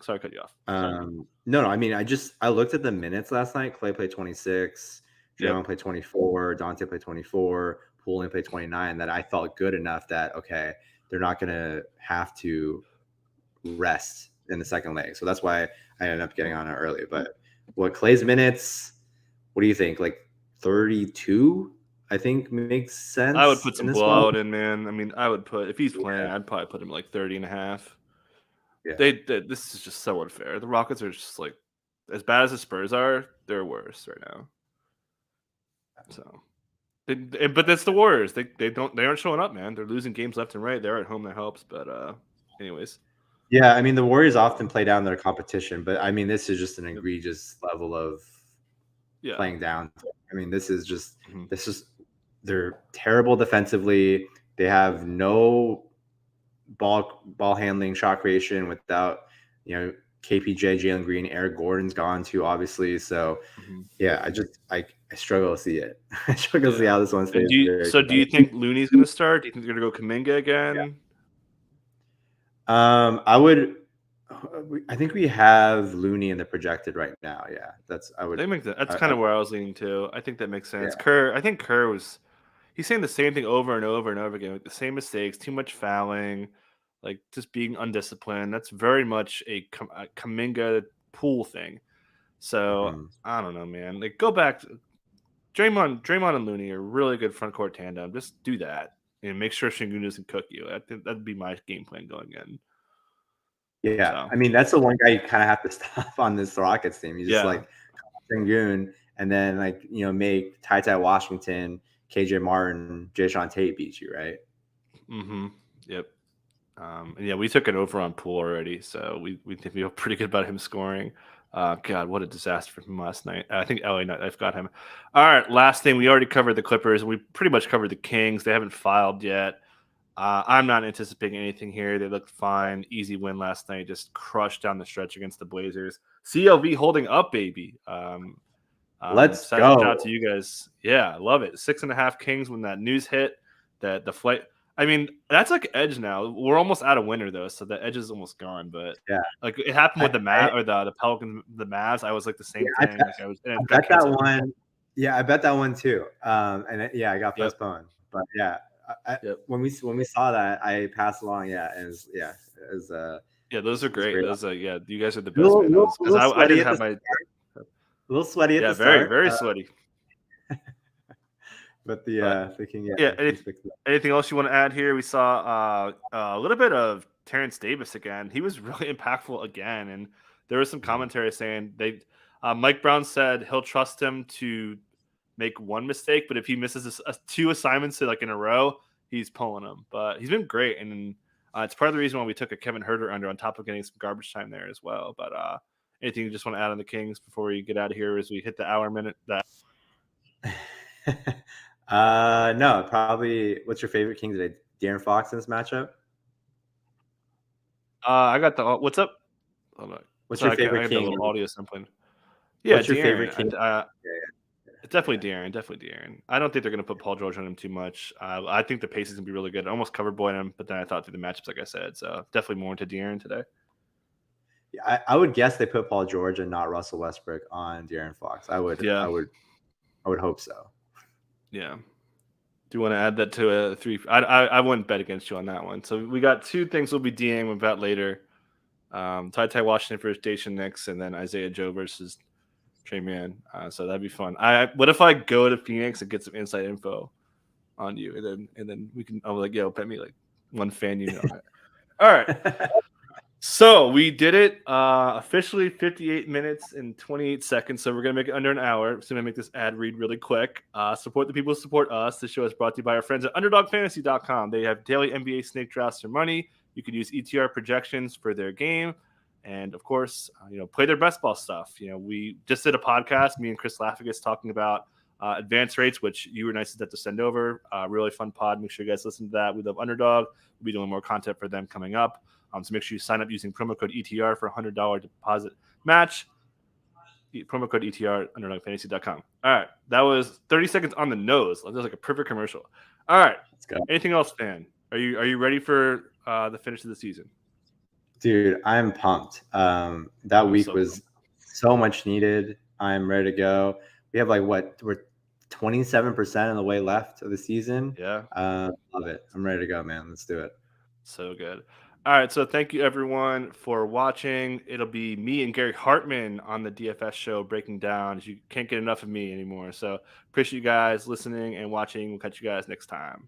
Sorry, I cut you off. No. I mean, I looked at the minutes last night. Klay played 26. Draymond played 24. Dante played 24. Poole only played 29. That I felt good enough that okay, they're not going to have to rest in the second leg. So that's why I ended up getting on it early. But what Clay's minutes? What do you think? Like 32, I think makes sense. I would put some in this one. blowout in, man. I mean, I would put, if he's playing, I'd probably put him like 30.5. Yeah. This is just so unfair. The Rockets are just like, as bad as the Spurs are, they're worse right now. So, but that's the Warriors. They aren't showing up, man. They're losing games left and right. They're at home, that helps. But anyways. Yeah, I mean the Warriors often play down their competition, but I mean this is just an egregious level of playing down. I mean this is just they're terrible defensively. They have no ball handling, shot creation without KPJ, Jalen Green, Eric Gordon's gone too, obviously. So yeah, I struggle to see it. I struggle to see how this one stays. Do you think Looney's going to start? Do you think they're going to go Kuminga again? Yeah. I think we have Looney in the projected right now. Yeah, that's kind of where I was leaning to. I think that makes sense. Yeah. I think Kerr he's saying the same thing over and over and over again, like the same mistakes, too much fouling, like just being undisciplined. That's very much a Kuminga Poole thing. So I don't know, man. Like go back. Draymond and Looney are really good front court tandem. Just do that and make sure Şengün doesn't cook you. I think that'd be my game plan going in. Yeah, so. I mean that's the one guy you kind of have to stop on this Rockets team. You just like Şengün and then make Ty Washington, KJ Martin, Jayshawn Tate beat you, right? Yep. And we took an over on Poole already, so we feel pretty good about him scoring. God, what a disaster from him last night. I think LA I've got him. All right, last thing, we already covered the Clippers. We pretty much covered the Kings. They haven't filed yet. I'm not anticipating anything here. They looked fine. Easy win last night. Just crushed down the stretch against the Blazers. CLV holding up, baby. Let's go. Shout out to you guys. Yeah, I love it. 6.5 Kings when that news hit. That the flight. I mean, that's like edge now. We're almost out of winter though, so the edge is almost gone. But yeah, like it happened with the Pelicans, the Mavs. I was like the same thing. I bet that one. Yeah, I bet that one too. And I got postponed. But yeah. When we saw that, I passed along. Yeah, it was those are great. Those you guys are the best. Because I didn't have my a little sweaty. At the start. Very sweaty. But the King. Anything else you want to add here? We saw a little bit of Terrence Davis again. He was really impactful again, and there was some commentary saying Mike Brown said he'll trust him to make one mistake, but if he misses two assignments in a row, he's pulling them. But he's been great, and it's part of the reason why we took a Kevin Huerter under on top of getting some garbage time there as well. But anything you just want to add on the Kings before we get out of here as we hit the hour minute? No, probably. What's your favorite King today? De'Aaron Fox in this matchup? I got the what's up? Hold on. What's your favorite King? I got a little audio sampling. Yeah, what's your favorite King? Definitely De'Aaron. I don't think they're going to put Paul George on him too much. I think the pace is going to be really good. I almost covered boy him, but then I thought through the matchups, like I said. So definitely more into De'Aaron today. Yeah, I would guess they put Paul George and not Russell Westbrook on De'Aaron Fox. I would hope so. Yeah. Do you want to add that to a 3? I wouldn't bet against you on that one. So we got 2 things we'll be DMing about later. Ty Washington versus Dacian Knicks, and then Isaiah Joe versus Trey Mann. So that'd be fun. What if I go to Phoenix and get some inside info on you, and then we can? I'm like, yo, bet me like one fan you know. All right. So we did it officially 58 minutes and 28 seconds. So we're going to make it under an hour. So I'm going to make this ad read really quick. Support the people who support us. This show is brought to you by our friends at UnderdogFantasy.com. They have daily NBA snake drafts for money. You could use ETR projections for their game. And, of course, play their best ball stuff. We just did a podcast, me and Chris Laffigas, talking about advance rates, which you were nice enough to send over. Really fun pod. Make sure you guys listen to that. We love Underdog. We'll be doing more content for them coming up. So make sure you sign up using promo code ETR for a $100 deposit match. Promo code ETR at UnderdogFantasy.com. All right. That was 30 seconds on the nose. That was like a perfect commercial. All right. Let's go. Anything else, fan? Are you ready for the finish of the season? Dude, I'm pumped. That week was so much needed. I'm ready to go. We have we're 27% of the way left of the season. Yeah. Love it. I'm ready to go, man. Let's do it. So good. All right, so thank you everyone for watching. It'll be me and Gary Hartman on the DFS show breaking down. You can't get enough of me anymore. So appreciate you guys listening and watching. We'll catch you guys next time.